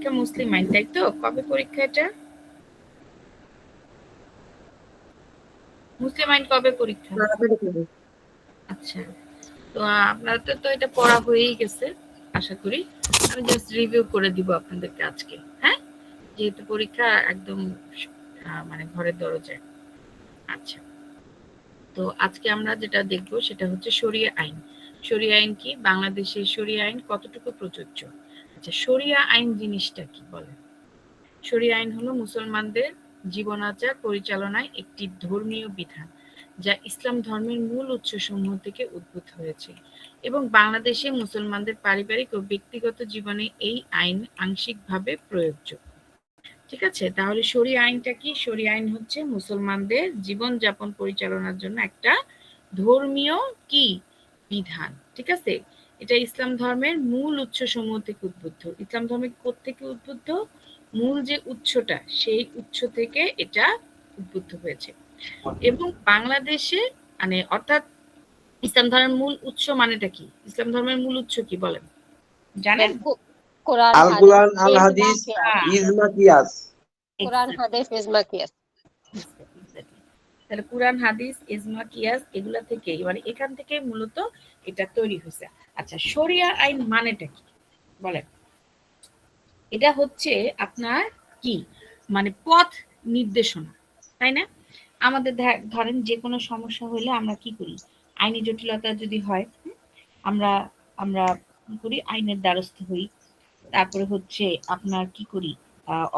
পরীক্ষা মুসলিম আইন, তাই তো? কবে পরীক্ষা এটা? মুসলিম আইন কবে পরীক্ষা? আচ্ছা, তো আপনাদের তো এটা পড়া হয়েই গেছে আশা করি। আমি জাস্ট রিভিউ করে দিব আপনাদেরকে আজকে, হ্যাঁ, যেহেতু পরীক্ষা একদম মানে ঘরের দরজায়। আচ্ছা, তো আজকে আমরা যেটা দেখব সেটা হচ্ছে শরিয়া আইন। শরিয়া আইন কি? বাংলাদেশের শরিয়া আইন কতটুকু প্রযোজ্য? আচ্ছা, শরিয়া আইন জিনিসটা কি বলে? শরিয়া আইন হলো মুসলমানদের জীবনাচার পরিচালনায় একটি ধর্মীয় বিধান যা ইসলাম ধর্মের মূল উৎসসমূহ থেকে উদ্ভূত হয়েছে এবং বাংলাদেশে মুসলমানদের পারিবারিক ও ব্যক্তিগত জীবনে এই আইন আংশিকভাবে প্রয়োগযোগ্য। ঠিক আছে, তাহলে শরিয়া আইনটা কি? শরিয়া আইন হচ্ছে মুসলমানদের জীবনযাপন পরিচালনার জন্য একটা ধর্মীয় কি বিধান। ঠিক আছে, এটা ইসলাম ধর্মের মূল উৎসসমূহ থেকে উদ্বুদ্ধ। ইসলাম ধর্মের কোত্থেকে উদ্বুদ্ধ? মূল যে উৎসটা, সেই উৎস থেকে এটা উদ্বুদ্ধ হয়েছে। এবং বাংলাদেশে মানে অর্থাৎ ইসলাম ধর্মের মূল উৎস মানেটা কি? ইসলাম ধর্মের মূল উৎস কি বলেন, জানেন? আল কুরআন, আল হাদিস, ইজমা কিয়াস। কোরআন, হাদিস, ইজমা, কিয়াস। তাহলে কোরআন, হাদিস, ইজমা, কিয়াস এগুলা থেকে, মানে এখান থেকে মূলত এটা তৈরি হয়েছে। আচ্ছা, শরিয়া আইন মানেটা কি বলেন? এটা হচ্ছে আপনার কি মানে পথ নির্দেশনা, তাই না? আমাদের ধরেন যে কোনো সমস্যা হলে আমরা কি করি? আইনি জটিলতা যদি হয়, আমরা আমরা কি করি? আইনের দ্বারস্থ হই। তারপরে হচ্ছে আপনার কি করি?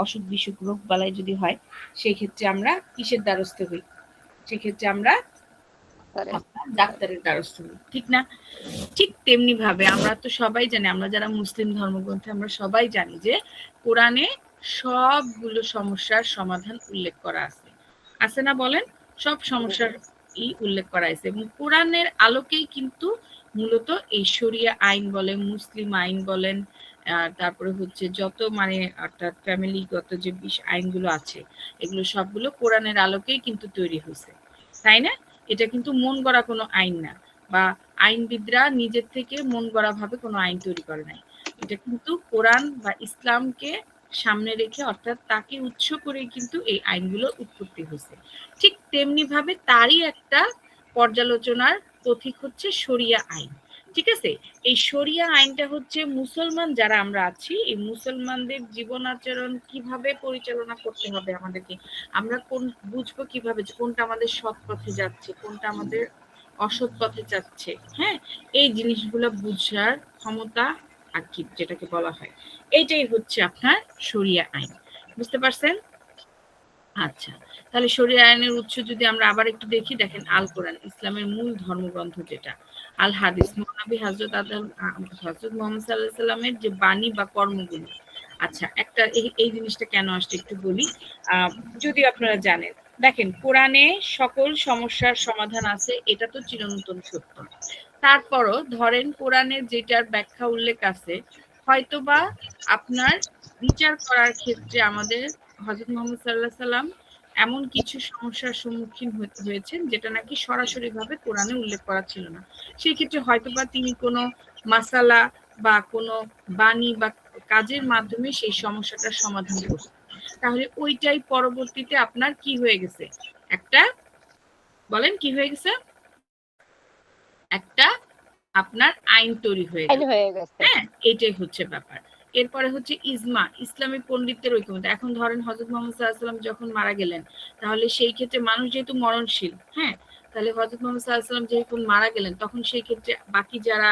অসুখ বিসুখ রোগ বালাই যদি হয়, সেই ক্ষেত্রে আমরা কিসের দ্বারস্থ হই? সেক্ষেত্রে আমরা ডাক্তারের দ্বারস্থ হই, ঠিক না? ঠিক তেমনি ভাবে আমরা তো সবাই জানি, আমরা যারা মুসলিম ধর্মগ্রন্থে আমরা সবাই জানি যে কোরআনে সবগুলো সমস্যার সমাধান উল্লেখ করা আছে, আছে না বলেন? সব সমস্যার উল্লেখ করা আছে এবং কোরআনের আলোকেই কিন্তু মূলত এই শরিয়া আইন বলেন, মুসলিম আইন বলেন, তারপরে হচ্ছে যত মানে অর্থাৎ ফ্যামিলিগত যে আইনগুলো আছে, এগুলো সবগুলো কোরআনের আলোকেই কিন্তু তৈরি হয়েছে, তাই না? এটা কিন্তু মন গড়া কোনো আইন না, বা আইনবিদরা নিজের থেকে মন গড়া ভাবে কোনো আইন তৈরি করে নাই। এটা কিন্তু কোরআন বা ইসলামকে সামনে রেখে অর্থাৎ তাকে উৎস করে কিন্তু এই আইনগুলো উৎপত্তি হয়েছে। ঠিক তেমনি ভাবে তারই একটা পর্যালোচনার পথিক হচ্ছে শরিয়া আইন। ঠিক আছে, এই শরিয়া আইনটা হচ্ছে মুসলমান যারা আমরা আছি, এই মুসলমানদের জীবন আচরণ কিভাবে পরিচালনা করতে হবে আমাদেরকে, আমরা কোন বুঝবো কিভাবে কোনটা আমাদের সৎ পথে যাচ্ছে, কোনটা আমাদের অসৎ পথে যাচ্ছে, হ্যাঁ, এই জিনিসগুলো বুঝার ক্ষমতা আর কি যেটাকে বলা হয়, এইটাই হচ্ছে আপনার শরিয়া আইন। বুঝতে পারছেন? আচ্ছা, তাহলে শরিয়া আইনের উৎস যদি আমরা আবার একটু দেখি, দেখেন আল কোরআন ইসলামের মূল ধর্মগ্রন্থ যেটা, আল হাদিস মহানবী হযরত মুহাম্মদ সাল্লাল্লাহু আলাইহি সাল্লামের যে বাণী বা কর্মগুলো। আচ্ছা, একটা এই জিনিসটা কেন আসছে একটু বলি, যদি আপনারা জানেন, দেখেন কোরআনে সকল সমস্যার সমাধান আছে, এটা তো চিরন্তন সত্য। তারপরও ধরেন কোরআনের যেটার ব্যাখ্যা উল্লেখ আছে, হয়তোবা আপনার বিচার করার ক্ষেত্রে আমাদের হযরত মুহাম্মদ সাল্লাল্লাহু আলাইহি সাল্লাম এমন কিছু সমস্যার সম্মুখীন হয়েছেন যেটা নাকি সরাসরি ভাবে কোরআনে উল্লেখ করা ছিল না। সেই ক্ষেত্রে হয়তোবা তিনি কোনো মাসালা বা কোনো বাণী বা কাজের মাধ্যমে সেই সমস্যাটার সমাধান করছেন। তাহলে ওইটাই পরবর্তীতে আপনার কি হয়ে গেছে? একটা বলেন কি হয়ে গেছে? একটা আপনার আইন তৈরি হয়ে গেছে। হ্যাঁ, এটাই হচ্ছে ব্যাপার। এরপরে হচ্ছে ইজমা, ইসলামী পণ্ডিতদের ঐক্যমত। এখন ধরেন হযরত মুহাম্মদ সাল্লাল্লাহু আলাইহি ওয়াসাল্লাম যখন মারা গেলেন, তাহলে সেই ক্ষেত্রে মানুষ যেহেতু মরণশীল, হ্যাঁ, তাহলে হযরত মুহাম্মদ সাল্লাল্লাহু আলাইহি ওয়াসাল্লাম যখন মারা গেলেন, তখন সেই ক্ষেত্রে বাকি যারা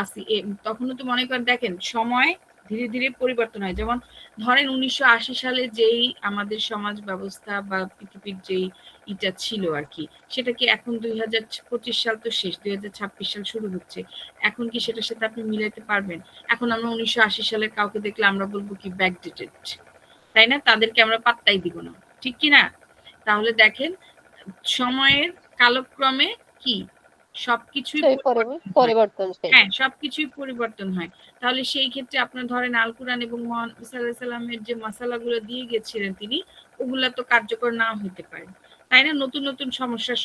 আসি তখনও তো মনে করেন দেখেন সময় ধীরে ধীরে পরিবর্তন হয়। যেমন ধরেন 1980 সালে যেই আমাদের সমাজ ব্যবস্থা বা পৃথিবীর যেই ইটা ছিল আর কি, সেটা কি এখন 2025 সাল তো শেষ, 2026 সাল শুরু হচ্ছে, এখন কি সেটার সাথে আপনি মিলাইতে পারবেন? এখন আমরা 1980 সালের কাউকে দেখলে আমরা বলবো কি ব্যাকডেটেড, তাই না? তাদেরকে আমরা পাত্তাই দিব না, ঠিক কি না? তাহলে দেখেন সময়ের কালক্রমে কি সবকিছুই পরিবর্তন, হ্যাঁ, সবকিছুই পরিবর্তন হয়। তাহলে সেই ক্ষেত্রে আপনার ধরেন আল কোরআন এবং মুহাম্মদ সাল্লাল্লাহু আলাইহি সাল্লামের যে মাসালাগুলো দিয়ে গেছিলেন তিনি, ওগুলা তো কার্যকর নাও হতে পারে, তাই না? নতুন নতুন সমস্যার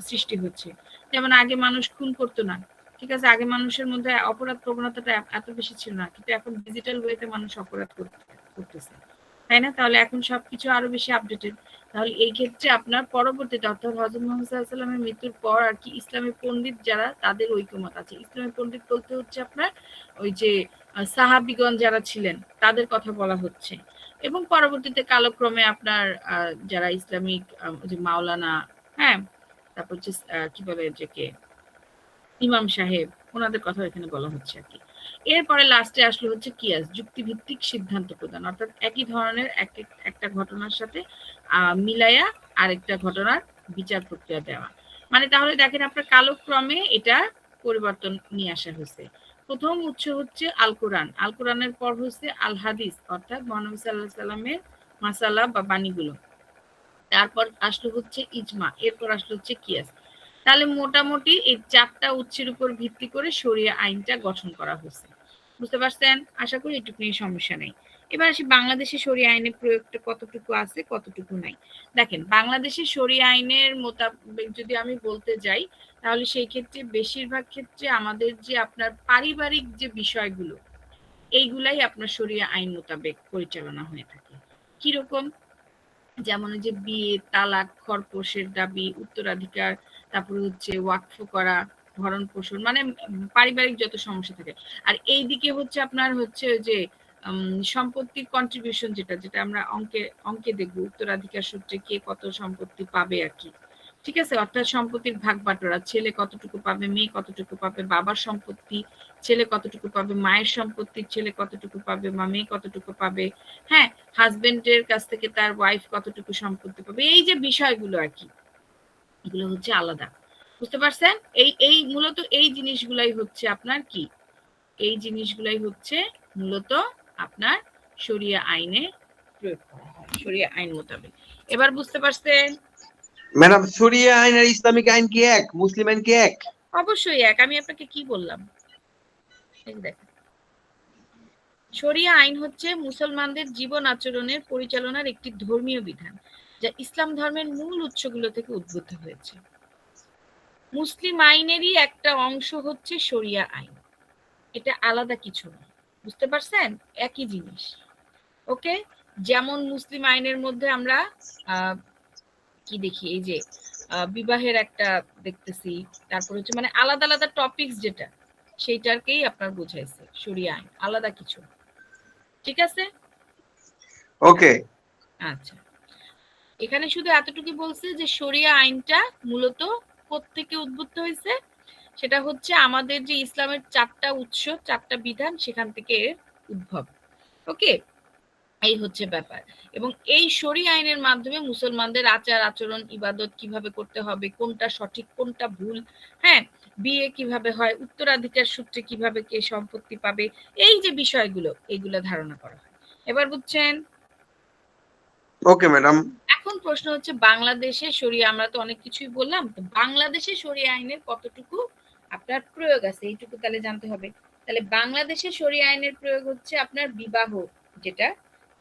সৃষ্টি হচ্ছে। যেমন আগে মানুষ খুন করতো না, ঠিক আছে, আগে মানুষের মধ্যে অপরাধ প্রবণতাটা এত বেশি ছিল না, কিন্তু এখন ডিজিটাল ওয়েতে মানুষ অপরাধ করতেছে, তাই না? তাহলে এখন সবকিছু আরো বেশি আপডেটেড। তাহলে এই ক্ষেত্রে আপনার পরবর্তীতে অর্থাৎ হযরত মুহাম্মদ সাল্লাল্লাহু আলাইহি ওয়াসাল্লামের মৃত্যুর পর আর কি ইসলামী পণ্ডিত যারা তাদের ঐকমত আছে। ইসলামী পণ্ডিত বলতে হচ্ছে আপনার ওই যে সাহাবীগণ যারা ছিলেন তাদের কথা বলা হচ্ছে, এবং পরবর্তীতে কালক্রমে আপনার যারা ইসলামিক যে মাওলানা, হ্যাঁ, তারপর হচ্ছে কি বলে যে কে ইমাম সাহেব, ওনাদের কথা এখানে বলা হচ্ছে আর কি। এরপরে লাস্টে আসলে হচ্ছে কিয়াস, যুক্তিভিত্তিক সিদ্ধান্ত প্রদান, অর্থাৎ একই ধরনের একটা ঘটনার সাথে মিলাইয়া আরেকটা ঘটনার বিচার প্রক্রিয়া দেওয়া। মানে তাহলে দেখেন আপনার কালক্রমে এটা পরিবর্তন নিয়ে আসা হয়েছে। প্রথম উৎস হচ্ছে আল কোরআন, আল কোরআনের পর হচ্ছে আল হাদিস অর্থাৎ মহানবী সাল্লাল্লাহু আলাইহি সাল্লামের মাসালা বা বাণীগুলো, তারপর আসলো হচ্ছে ইজমা, এরপর আসলো হচ্ছে কিয়াস। তাহলে মোটামুটি এই 4টা উৎসের উপর ভিত্তি করে শরিয়া আইনটা গঠন করা হয়েছে। বুঝতে পারছেন? আশা করি এটুকু নিয়ে সমস্যা নেই। এবার আসি বাংলাদেশে শরিয়া আইনের প্রয়োগটা কতটুকু আছে কতটুকু নাই। দেখেন বাংলাদেশে শরিয়া আইনের মোতাবেক যদি আমি বলতে যাই, তাহলে সেই ক্ষেত্রে বেশিরভাগ ক্ষেত্রে আমাদের যে আপনার পারিবারিক যে বিষয়গুলো, এইগুলাই আপনার শরিয়া আইন মোতাবেক পরিচালনা হয়ে থাকে। কিরকম? যেমন যে বিয়ে, তালাক, খরপোশের দাবি, উত্তরাধিকার, তারপরে হচ্ছে ওয়াকফ করা, ভরণ পোষণ, মানে পারিবারিক যত সমস্যা থাকে। আর এইদিকে হচ্ছে আপনার হচ্ছে যে সম্পত্তির কন্ট্রিবিউশন, যেটা আমরা অঙ্কে দেখবো, উত্তরাধিকার সূত্রে কে কত সম্পত্তি পাবে আর কি। ঠিক আছে, অর্থাৎ সম্পত্তির ভাগ বাটোয়ারা, ছেলে কতটুকু পাবে, মেয়ে কতটুকু পাবে, বাবার সম্পত্তি ছেলে কতটুকু পাবে, মায়ের সম্পত্তি ছেলে কতটুকু পাবে, বা মেয়ে কতটুকু পাবে, হ্যাঁ, হাজবেন্ডের কাছ থেকে তার ওয়াইফ কতটুকু সম্পত্তি পাবে, এই যে বিষয়গুলো আর কি, এগুলো হচ্ছে আলাদা। বুঝতে পারছেন? এই মূলত এই জিনিসগুলাই হচ্ছে আপনার কি, এই জিনিসগুলাই হচ্ছে মূলত আপনার শরিয়া আইনে প্রয়োগ করা হয়, শরিয়া আইন মোতাবেক। এবার বুঝতে পারছেন? ম্যাডাম, শরিয়া আইন আর ইসলামিক আইন কি এক? মুসলিম আইন কি এক? অবশ্যই এক। আমি আপনাকে কি বললাম দেখেন, শরিয়া আইন হচ্ছে মুসলমানদের জীবন আচরণের পরিচালনার একটি ধর্মীয় বিধান, যা ইসলাম ধর্মের মূল উৎসগুলো থেকে উদ্ভূত হয়েছে। মুসলিম আইনেরই একটা অংশ হচ্ছে শরিয়া আইন, এটা আলাদা কিছু না। বুঝতে পারছেন? একই জিনিস। ওকে, যেমন মুসলিম আইনের মধ্যে আমরা কি দেখি, এই যে বিবাহের একটা দেখতেছি, তারপর হচ্ছে মানে আলাদা আলাদা টপিকস, যেটা সেইটাকেই আপনার বুঝাইছে শরিয়া আইন, আলাদা কিছু। ঠিক আছে? ওকে, আচ্ছা, এখানে শুধু এতটুকু বলছে যে শরিয়া আইনটা মূলত কোত্থেকে উদ্ভূত হয়েছে, সেটা হচ্ছে আমাদের যে ইসলামের 4টা উৎস, 4টা বিধান, সেখান থেকে উদ্ভব। ওকে, এই হচ্ছে ব্যাপার। এবং এই শরিয়া আইনের মাধ্যমে মুসলমানদের আচার আচরণ, ইবাদত কিভাবে করতে হবে, কোনটা সঠিক কোনটা ভুল, হ্যাঁ, বিয়ে কিভাবে হয়, উত্তরাধিকার সূত্রে কিভাবে কে সম্পত্তি পাবে, এই যে বিষয়গুলো, এইগুলো ধারণা করা হয়। এবার বুঝছেন? Okay madam. এখন প্রশ্ন হচ্ছে বাংলাদেশে শরিয়া, আমরা তো অনেক কিছুই বললাম, তো বাংলাদেশে শরিয়া আইনের কতটুকু আপনার প্রয়োগ আছে এইটুকু তাহলে জানতে হবে। তাহলে বাংলাদেশে শরিয়া আইনের প্রয়োগ হচ্ছে আপনার বিবাহ, যেটা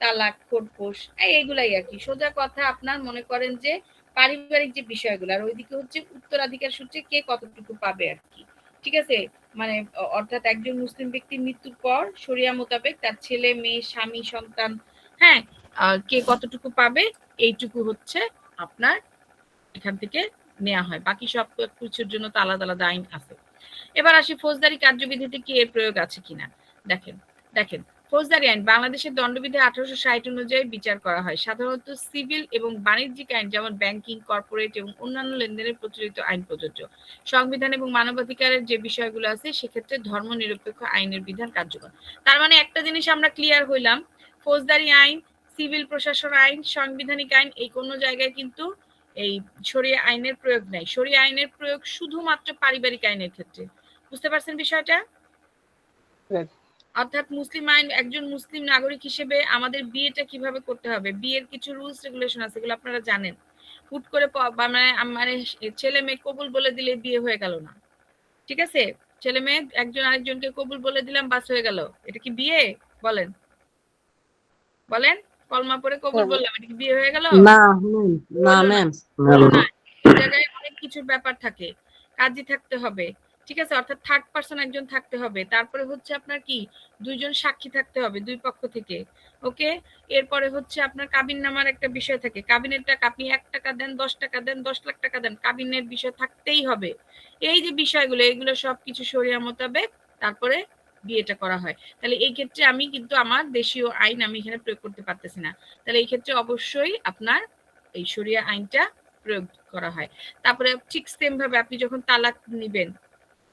তালাক, খোরপোশ, এইগুলাই আর কি। সোজা কথা, আপনার মনে করেন যে পারিবারিক যে বিষয়গুলো, আর ওইদিকে হচ্ছে উত্তরাধিকার সূত্রে কে কতটুকু পাবে আর কি। ঠিক আছে, মানে অর্থাৎ একজন মুসলিম ব্যক্তির মৃত্যুর পর শরিয়া মোতাবেক তার ছেলে, মেয়ে, স্বামী, সন্তান, হ্যাঁ, কে কতটুকু পাবে, এইটুকু হচ্ছে আপনার এখান থেকে নেওয়া হয়। বাকি সব কিছুর জন্য তো আলাদা আলাদা আইন আছে। এবার আসি ফৌজদারি কার্যবিধিতে কি এর প্রয়োগ আছে কিনা। দেখেন দেখেন ফৌজদারি আইন বাংলাদেশের দণ্ডবিধি 1860 অনুযায়ী বিচার করা হয়। সাধারণত সিভিল এবং বাণিজ্যিক আইন, যেমন ব্যাংকিং, কর্পোরেট এবং অন্যান্য লেনদেনের প্রচলিত আইন প্রযোজ্য। সংবিধান এবং মানবাধিকারের যে বিষয়গুলো আছে, সেক্ষেত্রে ধর্মনিরপেক্ষ আইনের বিধান কার্যকর। তার মানে একটা জিনিস আমরা ক্লিয়ার হইলাম, ফৌজদারি আইন, সিভিল প্রশাসন আইন, সাংবিধানিক আইন, এই কোনো জায়গায় কিন্তু এই শরিয়া আইনের প্রয়োগ নাই। শরিয়া আইনের প্রয়োগ শুধুমাত্র পারিবারিক আইনের ক্ষেত্রে। বুঝতে পারছেন বিষয়টা? অর্থাৎ মুসলিম আইন, একজন মুসলিম নাগরিক হিসেবে আমাদের বিয়েটা কিভাবে করতে হবে, বিয়ের কিছু রুলস রেগুলেশন আছে, এগুলো আপনারা জানেন। হুট করে মানে ছেলে মেয়ে কবুল বলে দিলে বিয়ে হয়ে গেল না। ঠিক আছে, ছেলে মেয়ে একজন আরেকজনকে কবুল বলে দিলাম, বাস হয়ে গেল, এটা কি বিয়ে? বলেন বলেন, কলমা পড়ে কবুল বললাম, এটা কি বিয়ে হয়ে গেল? না না ম্যাম, এই জায়গায় অনেক কিছুর ব্যাপার থাকে, কাজী থাকতে হবে, ঠিক আছে, অর্থাৎ থার্ড পারসন একজন থাকতে হবে। তারপরে হচ্ছে আপনার কি দুইজন সাক্ষী থাকতে হবে দুই পক্ষ থেকে। ওকে, এরপরে হচ্ছে আপনার কাবিন নামার একটা বিষয় থাকে। কাবিনের টাকা আপনি 1 টাকা দেন, 10 টাকা দেন, 10 লাখ টাকা দেন, কাবিনের বিষয় থাকতেই হবে। এই যে বিষয়গুলো, এগুলো সবকিছু শরিয়া মোতাবেক তারপরে বিয়েটা করা হয়। তাহলে এই ক্ষেত্রে আমি কিন্তু আমার দেশীয় আইন আমি এখানে প্রয়োগ করতে পারতেছি না। তাহলে এই ক্ষেত্রে অবশ্যই আপনার এই শরিয়া আইনটা প্রয়োগ করা হয়। তারপরে ঠিক সেম ভাবে আপনি যখন তালাক নিবেন,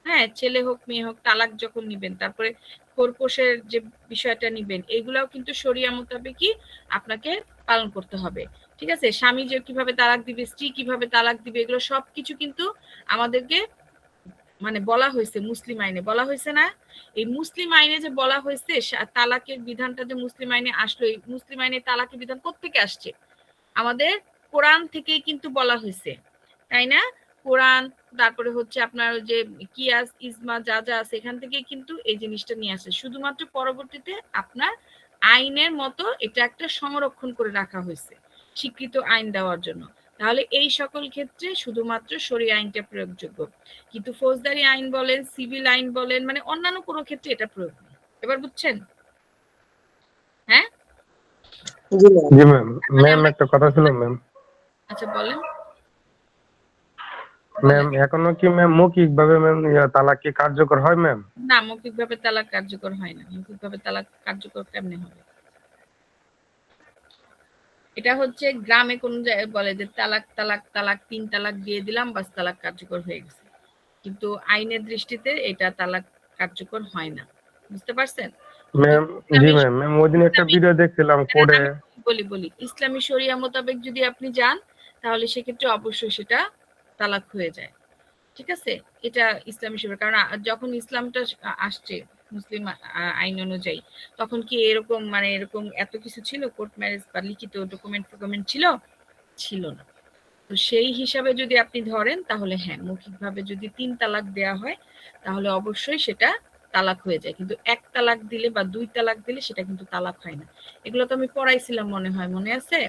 হ্যাঁ, ছেলে হোক মেয়ে হোক, তালাক যখন নিবেন, তারপরে খোরপোশের যে বিষয়টা নিবেন, এগুলাও কিন্তু শরিয়া মোতাবেকই আপনাকে পালন করতে হবে। ঠিক আছে, স্বামী যে কিভাবে তালাক দিবে, স্ত্রী কিভাবে তালাক দিবে, এগুলো সবকিছু কিন্তু আমাদেরকে মানে বলা হয়েছে, মুসলিম আইনে বলা হয়েছে না? এই মুসলিম আইনে যে বলা হয়েছে তালাকের বিধানটা যে মুসলিম আইনে আসলো, এই মুসলিম আইনে তালাকের বিধান কোত্থেকে আসছে? আমাদের কোরআন থেকেই কিন্তু বলা হয়েছে, তাই না? কোরআন, তারপরে হচ্ছে আপনার যে কিয়াস ইজমা যা যা আছে, এখান থেকে কিন্তু এই জিনিসটা নিয়ে আসে। শুধুমাত্র পরবর্তীতে আপনার আইনের মতো এটা একটা সংরক্ষণ করে রাখা হয়েছে, স্বীকৃত আইন দেওয়ার জন্য। তাহলে এই সকল ক্ষেত্রে শুধুমাত্র শরিয়া আইনটা প্রয়োগযোগ্য, কিন্তু ফৌজদারি আইন বলেন, সিভিল আইন বলেন, মানে অন্যান্য কোনো ক্ষেত্রে এটা প্রয়োগ নেই। এবার বুঝছেন? হ্যাঁ জি ম্যাম। ম্যাম একটা কথা ছিল ম্যাম। আচ্ছা বলেন। ম্যাম এখনো কি ম্যাম মৌখিক ভাবে ম্যাম তালাক কি কার্যকর হয় ম্যাম? না, মৌখিকভাবে তালাক কার্যকর হয় না। মৌখিকভাবে তালাক কার্যকর কেমনে হবে? এটা হচ্ছে গ্রামে কোন জায়গায় বলে যে তালাক তালাক তালাক 3 তালাক দিয়ে দিলাম, বাস তালাক কার্যকর হয়ে গেছে। কিন্তু আইনের দৃষ্টিতে এটা তালাক কার্যকর হয় না। বুঝতে পারছেন? ম্যাম জি ম্যাম। ম্যাম ওই দিন একটা ভিডিও দেখছিলাম কোডে। বলি ইসলামী শরিয়া মোতাবেক যদি আপনি যান, তাহলে সেক্ষেত্রে অবশ্যই সেটা তালাক হয়ে যায়। ঠিক আছে, এটা ইসলামী শরিয়া। কারণ যখন ইসলামটা আসছে মুসলিম আইন অনুযায়ী, তখন কি এরকম মানে এরকম এত কিছু ছিল, কোর্ট ম্যারেজ বা লিখিত ডকুমেন্ট ছিল না। তো সেই হিসাবে যদি আপনি ধরেন, তাহলে হ্যাঁ, মৌখিকভাবে যদি 3 তালাক দেয়া হয়, তাহলে অবশ্যই সেটা তালাক হয়ে যায়। কিন্তু 1 তালাক দিলে বা 2 তালাক দিলে সেটা কিন্তু তালাক হয় না। এগুলো তো আমি পড়াইছিলাম মনে হয়, মনে আছে?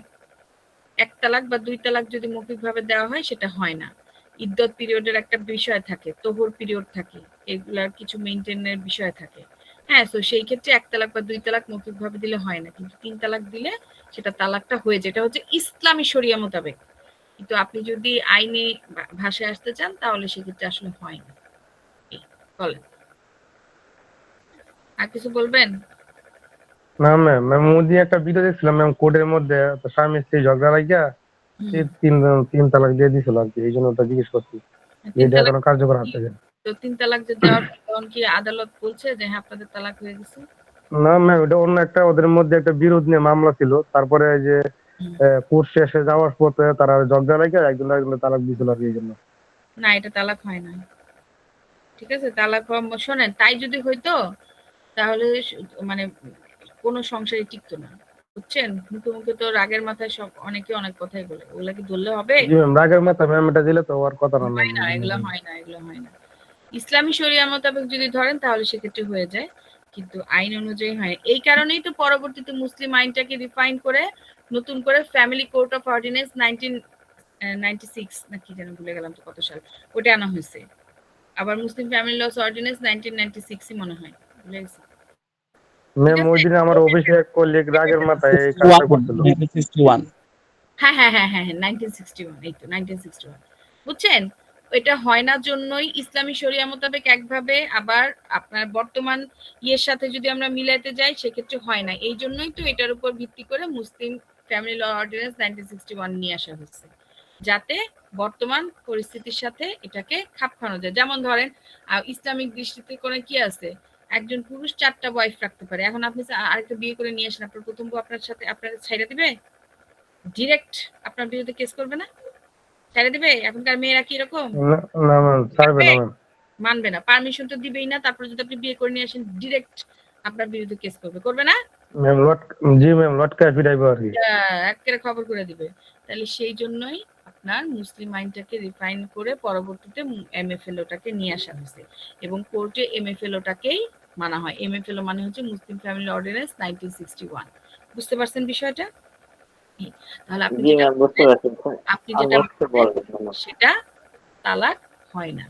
1 তালাক বা 2 তালাক যদি মৌখিকভাবে দেওয়া হয়, সেটা হয় না। ইদ্যত পিরিয়ডের একটা বিষয় থাকে, তোহর পিরিয়ড থাকে, এগুলার কিছু মেইনটেইনের বিষয় থাকে। হ্যাঁ, তো সেই ক্ষেত্রে 1 তালাক বা 2 তালাক মৌখিকভাবে দিলে হয় না, কিন্তু 3 তালাক দিলে সেটা তালাকটা হয়ে যায়। এটা হচ্ছে ইসলামী শরিয়া মোতাবেক। কিন্তু আপনি যদি আইনি ভাষায় আসতে চান, তাহলে সেক্ষেত্রে আসলে হয় না। বলেন, আর কিছু বলবেন? না ম্যাম। ম্যাম ওই দিন একটা ভিডিও দেখছিলাম ম্যাম কোডের মধ্যে স্বামী স্ত্রী ঝগড়া লাগিয়া তিন তালাক দিয়ে দিছিল আর কি। এই জন্য ওটা জিজ্ঞেস করছি এটা এখনো কার্যকর আছে কিনা। তো 3 তালাক যে দেওয়ার পর তখন কি আদালত বলছে যে হ্যাঁ আপনাদের তালাক হয়ে গেছে? না ম্যাম এটা অন্য একটা ওদের মধ্যে একটা বিরোধ নিয়ে মামলা ছিল। তারপরে যে কোর্ট শেষে যাওয়ার পথে তারা ঝগড়া লাগিয়া একজন তালাক দিছিল আর কি। এই জন্য না, এটা তালাক হয় না। ঠিক আছে, তালাক শোনেন, তাই যদি হইতো তাহলে মানে কোনো সংসারই টিকতো না। বুঝছেন? মুখে মুখে তো রাগের মাথায় সব অনেকে অনেক কথাই বলে, ওগুলা কি ধরলে হবে? জি ম্যাম। রাগের মাথা ম্যাম এটা দিলে তো আর কথা না ম্যাম। হয় না, এগুলো হয় না। ইসলামী শরিয়া মোতাবেক যদি ধরেন, তাহলে সেক্ষেত্রে হয়ে যায়, কিন্তু আইন অনুযায়ী হয়। এই কারণেই তো পরবর্তীতে মুসলিম আইনটাকে রিফাইন করে নতুন করে ফ্যামিলি কোর্ট অফ অর্ডিন্যান্স 1996 না কি যেন ভুলে গেলাম তো কত সাল, ওটা আনা হয়েছে। আবার মুসলিম ফ্যামিলি লস অর্ডিন্যান্স 1996 মনে হয়, ভুলে গেছি। ম্যাম ওই দিন আমার অফিসে এক কলিগ রাগের মাথায় এই কাজটা করছিল। হ্যাঁ 1961, এই তো 1961। বুঝছেন? এটা হয় না জন্যই ইসলামী শরিয়া মোতাবেক একভাবে, আবার আপনার বর্তমান ইয়ের সাথে যদি আমরা মিলাইতে যাই, সেক্ষেত্রে হয় না। এই জন্যই তো এটার উপর ভিত্তি করে মুসলিম ফ্যামিলি ল অর্ডিন্যান্স 1961 নিয়ে আসা হয়েছে, যাতে বর্তমান পরিস্থিতির সাথে এটাকে খাপ খাওয়ানো যায়। যেমন ধরেন ইসলামিক দৃষ্টিতে করে কি আছে, একজন পুরুষ 4টা ওয়াইফ রাখতে পারে। এখন আপনি আরেকটা বিয়ে করে নিয়ে আসেন, আপনার প্রথম বউ আপনার সাথে আপনার ছাইড়া দিবে? ডিরেক্ট আপনার বিরুদ্ধে কেস করবে না? ছেড়ে দিবে? এখনকার মেয়েরা কি এরকম? না ম্যাম ছাড়বে না ম্যাম। মানবে না, পারমিশন তো দিবেই না। তারপর যদি আপনি বিয়ে করে নিয়ে আসেন, ডিরেক্ট আপনার বিরুদ্ধে কেস করবে না? ম্যাম জি ম্যাম লটকায় ফিরাইবো আর কি। একেবারে খবর করে দিবে। তাহলে সেই জন্যই আপনার মুসলিম আইনটাকে রিফাইন করে পরবর্তীতে এমএফএলওটাকে নিয়ে আসা হয়েছে, এবং কোর্টে এমএফএলওটাকেই মানা হয়। এমএফএলও মানে হচ্ছে মুসলিম ফ্যামিলি অর্ডিন্যান্স 1961। বুঝতে পারছেন বিষয়টা? তাহলে আপনি যেটা সেটা তালাক হয় না।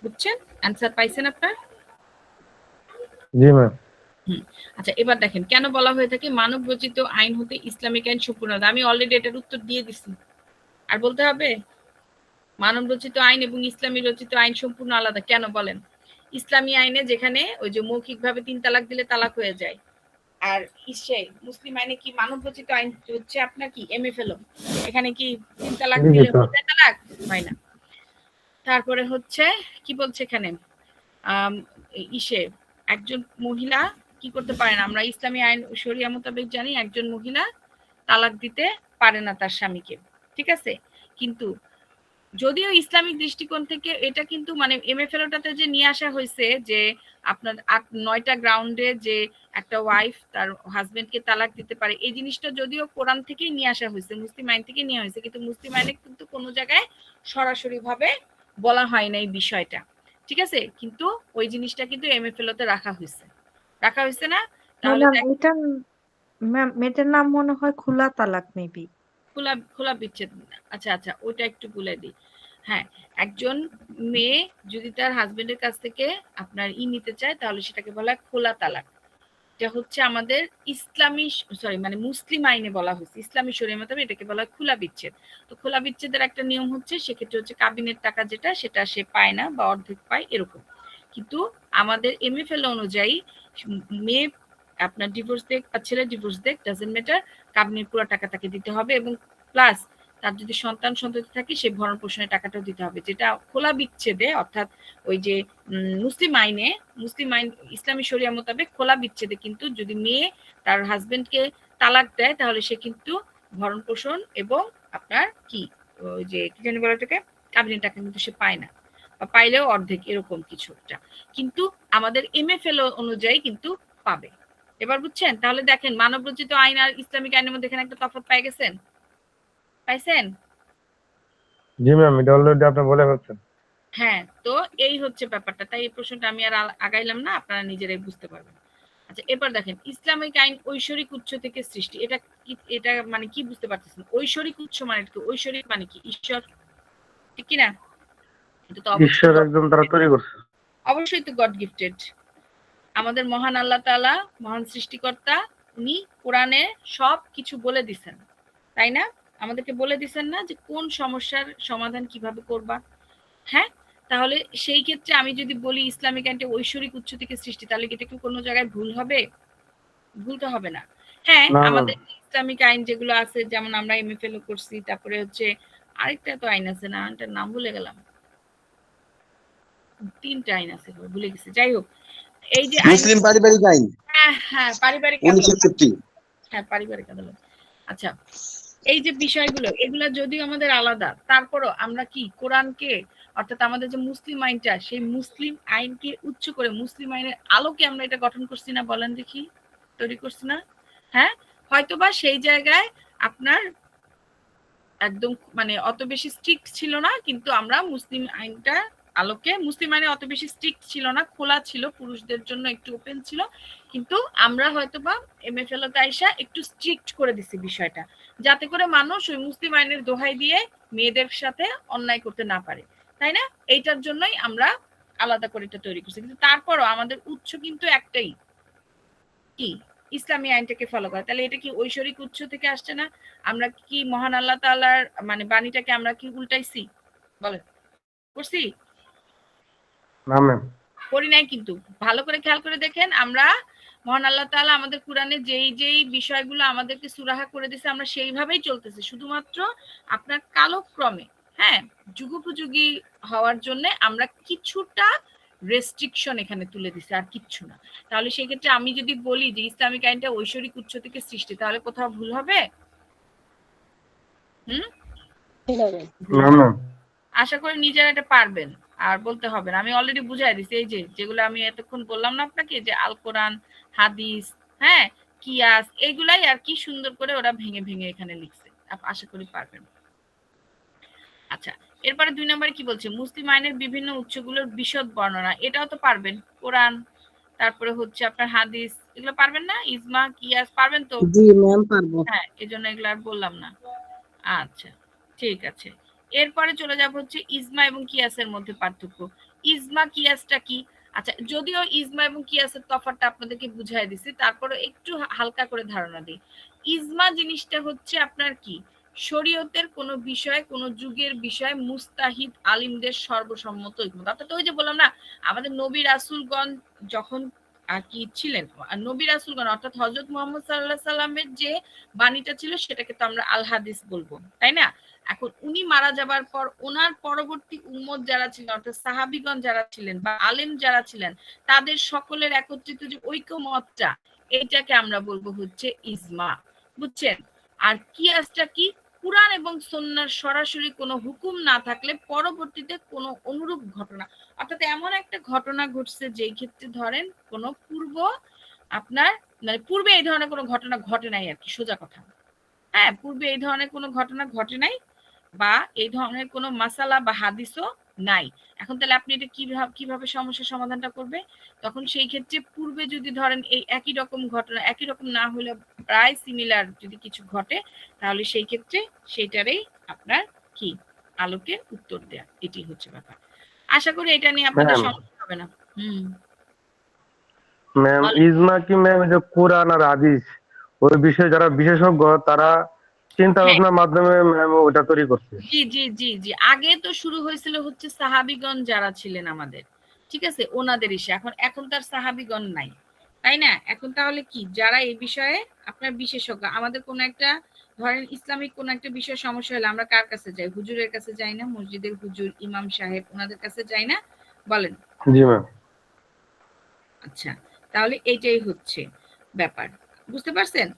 বুঝছেন? অ্যান্সার পাইছেন আপনার? জি ম্যাম। আচ্ছা, এবার দেখেন কেন বলা হয়ে থাকে মানব রচিত আইন হতে ইসলামিক আইন সম্পূর্ণ আলাদা। আমি অলরেডি এটার উত্তর দিয়ে দিছি, আর বলতে হবে? মানব রচিত আইন এবং ইসলামী রচিত আইন সম্পূর্ণ আলাদা। কেন বলেন? ইসলামী আইনে যেখানে ওই যে মৌখিকভাবে 3 তালাক দিলে তালাক হয়ে যায়, আর মুসলিম আইনে কি মানব রচিত আইন হচ্ছে আপনার কি এমএফএল, এখানে কি 3 তালাক দিলে হয়ে যায় তালাক? হয় না। তারপরে হচ্ছে কি বলছে এখানে, একজন মহিলা কি করতে পারে না, আমরা ইসলামী আইন শরিয়া মোতাবেক জানি একজন মহিলা তালাক দিতে পারে না তার স্বামীকে, ঠিক আছে? কিন্তু যদিও ইসলামিক দৃষ্টিকোণ থেকে এটা কিন্তু মানে এমএফএলটাতে যে নিয়ে আসা হয়েছে যে আপনার 8-9টা গ্রাউন্ডে যে একটা ওয়াইফ তার হাজবেন্ডকে তালাক দিতে পারে, এই জিনিসটা যদিও কোরআন থেকেই নিয়ে আসা হয়েছে, মুসলিম আইন থেকে নিয়ে হয়েছে, কিন্তু মুসলিম আইনে কিন্তু কোনো জায়গায় সরাসরি ভাবে বলা হয় না এই বিষয়টা, ঠিক আছে? কিন্তু ওই জিনিসটা কিন্তু এমএফএলতে রাখা হয়েছে না? তাহলে এটা ম্যাম এটার নাম মনে হয় খোলা তালাক মেবি। খোলা বিচ্ছেদ। আচ্ছা ওটা একটু বলে দিই। হ্যাঁ, একজন মেয়ে যদি তার হাজবেন্ডের কাছ থেকে আপনার নিতে চায় তাহলে সেটাকে বলা হয় খোলা তালাক। এটা হচ্ছে আমাদের মানে মুসলিম আইনে বলা হয়েছে, ইসলামী শরিয়া মোতাবেক এটাকে বলা হয় খোলা বিচ্ছেদ। তো খোলা বিচ্ছেদের একটা নিয়ম হচ্ছে সেক্ষেত্রে হচ্ছে কাবিনের টাকা যেটা সেটা সে পায় না বা অর্ধেক পায় এরকম। কিন্তু আমাদের এমএফএল অনুযায়ী মেয়ে আপনার ডিভোর্স দেখ আর ছেলে ডিভোর্স দেখ ডাজন্ট ম্যাটার, কাবিনের পুরো টাকা তাকে দিতে হবে এবং প্লাস তার যদি সন্ততি থাকে সে ভরণ পোষণের টাকাটাও দিতে হবে, যেটা খোলা বিচ্ছেদে অর্থাৎ ওই যে মুসলিম আইন ইসলামী শরিয়া মোতাবেক খোলা বিচ্ছেদে কিন্তু যদি মেয়ে তার হাজবেন্ডকে তালাক দেয় তাহলে সে কিন্তু ভরণ পোষণ এবং আপনার কি ওই যে কি জানি বলে এটাকে কাবিনের টাকা কিন্তু সে পায় না, বা পাইলেও অর্ধেক এরকম কিছু একটা, কিন্তু আমাদের এমএফএল অনুযায়ী কিন্তু পাবে। এবার বুঝছেন? তাহলে দেখেন মানব রচিত আইন আর ইসলামিক আইনের মধ্যে এখানে একটা তফাৎ পাইছেন? জি ম্যাম, এটা অলরেডি আপনি বলে ফেলছেন। হ্যাঁ, তো এই হচ্ছে ব্যাপারটা, তাই এই প্রশ্নটা আমি আর আগাইলাম না, আপনারা নিজেরাই বুঝতে পারবেন। আচ্ছা, এবার দেখেন ইসলামিক আইন ঐশ্বরিক উৎস থেকে সৃষ্টি, এটা মানে কি বুঝতে পারতেছেন? ঐশ্বরিক উৎস মানে কি? ঐশ্বরিক মানে কি? ঈশ্বর, ঠিক কি না? এটা তো ঈশ্বর একদম তারা তৈরি করছে। অবশ্যই তো গড গিফটেড। আমাদের মহান আল্লাহ তাআলা মহান সৃষ্টিকর্তা, উনি কোরআনে সব কিছু বলে দিছেন, তাই না? আমাদেরকে বলে দিছেন না যে কোন সমস্যার সমাধান কিভাবে করবা? হ্যাঁ, তাহলে সেই ক্ষেত্রে আমি যদি বলি ইসলামিক আইনটা ঐশ্বরিক উৎস থেকে সৃষ্টি, তাহলে কি এটা কি কোনো জায়গায় ভুল হবে? ভুল তো হবে না। হ্যাঁ, আমাদের ইসলামিক আইন যেগুলো আছে যেমন আমরা এমএফএল করছি, তারপরে হচ্ছে আরেকটা তো আইন আছে না, এটার নাম ভুলে গেলাম, 3টা আইন আছে ভুলে গেছি, যাই হোক এই যে মুসলিম পারিবারিক আইন, হ্যাঁ পারিবারিক 1960, হ্যাঁ পারিবারিক আদালত। আচ্ছা, এই যে বিষয়গুলো এগুলা যদিও আমাদের আলাদা, তারপরও আমরা কি কোরআনকে অর্থাৎ আমাদের যে মুসলিম আইনটা সেই মুসলিম আইনকে উচ্চ করে মুসলিম আইনের আলোকে আমরা এটা গঠন করছি না? বলেন দেখি, তৈরি করছি না? হ্যাঁ, হয়তোবা সেই জায়গায় আপনার একদম মানে অত বেশি স্ট্রিক্ট ছিল না, কিন্তু আমরা মুসলিম আইনটা আলোকে, মুসলিম আইনে অত বেশি স্ট্রিক্ট ছিল না, খোলা ছিল, পুরুষদের জন্য একটু ওপেন ছিল, কিন্তু আমরা হয়তোবা এমএফএলতে আইসা একটু স্ট্রিক্ট করে দিছি বিষয়টা, যাতে করে মানুষ ওই মুসলিম আইনের দোহাই দিয়ে মেয়েদের সাথে অন্যায় করতে না পারে, তাই না? এইটার জন্যই আমরা আলাদা করে এটা তৈরি করছি, কিন্তু তারপরও আমাদের উৎস কিন্তু একটাই, কি? ইসলামী আইনটাকে ফলো করা। তাহলে এটা কি ঐশ্বরিক উৎস থেকে আসছে না? আমরা কি মহান আল্লাহ তাআলার মানে বাণীটাকে আমরা কি উল্টাইছি? বলেন, করছি? না ম্যাম, করি নাই। কিন্তু ভালো করে খেয়াল করে দেখেন, আমরা মহান আল্লাহ তাআলা আমাদের কোরআনে যেই বিষয়গুলো আমাদেরকে সুরাহা করে দিয়েছে আমরা সেইভাবেই চলতেছি, শুধুমাত্র আপনার কালক্রমে হ্যাঁ যুগোপযোগী হওয়ার জন্য আমরা কিছুটা রেস্ট্রিকশন এখানে তুলে দিছি, আর কিচ্ছু না। তাহলে সেই ক্ষেত্রে আমি যদি বলি যে ইসলামিক আইনটা ঐশ্বরিক উৎস থেকে সৃষ্টি, তাহলে কোথাও ভুল হবে? আশা করি নিজেরা এটা পারবেন আর বলতে হবে না, আমি অলরেডি বুঝাই দিছি। এই যে যেগুলো আমি এতক্ষণ বললাম না আপনাকে, যে আল কোরআন, হাদিস, হ্যাঁ কিয়াস, এগুলাই আর কি সুন্দর করে ওরা ভেঙে ভেঙে এখানে লিখছে, আশা করি পারবেন। আচ্ছা, এরপরে 2 নম্বরে কি বলছে? মুসলিম আইনের বিভিন্ন উৎসগুলোর বিশদ বর্ণনা, এটাও তো পারবেন। কোরআন, তারপরে হচ্ছে আপনার হাদিস, এগুলো পারবেন না? ইজমা, কিয়াস পারবেন তো? জি ম্যাম পারবো। হ্যাঁ, এজন্য এগুলো আর বললাম না। আচ্ছা, ঠিক আছে। এরপরে চলে যাব হচ্ছে ইজমা এবং কিয়াসের মধ্যে পার্থক্য। ইজমা কিয়াসটা কি? আচ্ছা, যদিও ইজমা এবং কিয়াসের তফাৎটা আপনাদেরকে বুঝাই দিছি, তারপরে একটু হালকা করে ধারণা দিই। ইজমা জিনিসটা হচ্ছে আপনার কি, শরীয়তের কোনো বিষয়, কোনো যুগের বিষয় মুস্তাহিদ আলিমদের সর্বসম্মত ঐকমত। অর্থাৎ ওই যে বললাম না, আমাদের নবী রাসূলগণ যখন আর কি ছিলেন, নবী রাসূলগণ অর্থাৎ হযরত মুহাম্মদ সাল্লাল্লাহু আলাইহি সাল্লামের যে বাণীটা ছিল সেটাকে তো আমরা আল হাদিস বলবো, তাই না? এখন উনি মারা যাবার পর ওনার পরবর্তী উম্মত যারা ছিলেন অর্থাৎ সাহাবীগণ যারা ছিলেন বা আলেম যারা ছিলেন, তাদের সকলের একত্রিত যে ঐকমতটা, এইটাকে আমরা বলবো হচ্ছে ইজমা। বুঝছেন? আর কিয়াসটা কি? কুরআন এবং সুন্নাহর সরাসরি কোনো হুকুম না থাকলে পরবর্তীতে কোনো অনুরূপ ঘটনা, অর্থাৎ এমন একটা ঘটনা ঘটছে যেই ক্ষেত্রে ধরেন কোনো আপনার মানে পূর্বে এই ধরনের কোনো ঘটনা ঘটে নাই আর কি, সোজা কথা। হ্যাঁ, পূর্বে এই ধরনের কোনো ঘটনা ঘটে নাই বা এই ধরনের কোনো মাসালা বা হাদিসও নাই। এখন তাহলে আপনি এটা কিভাবে সমস্যার সমাধানটা করবে? তখন সেই ক্ষেত্রে পূর্বে যদি ধরেন এই একই রকম ঘটনা, একই রকম না হলে প্রায় সিমিলার যদি কিছু ঘটে, তাহলে সেই ক্ষেত্রে সেইটারই আপনার কি আলোকে উত্তর দেয়া, এটি হচ্ছে ব্যাপার। আশা করি এটা নিয়ে আপনাদের সমস্যা হবে না। ম্যাম ইজমা কি ম্যাম, যে কোরআন আর হাদিস ওই বিষয়ে যারা বিশেষজ্ঞ তারা চিন্তা ভাবনার মাধ্যমে ম্যাম ওটা তৈরি করছে। জি জি জি জি, আগে তো শুরু হয়েছিল হচ্ছে সাহাবীগণ যারা ছিলেন আমাদের, ঠিক আছে, ওনাদের ইসে। এখন তার সাহাবীগণ নাই, তাই না? এখন তাহলে কি, যারা এই বিষয়ে আপনার বিশেষজ্ঞ, আমাদের কোন একটা ধরেন ইসলামিক কোন একটা বিষয় সমস্যা হলে আমরা কার কাছে যাই? হুজুরের কাছে যাই না? মসজিদের হুজুর, ইমাম সাহেব, ওনাদের কাছে যাই না? বলেন। জি ম্যাম। আচ্ছা, তাহলে এইটাই হচ্ছে ব্যাপার, বুঝতে পারছেন?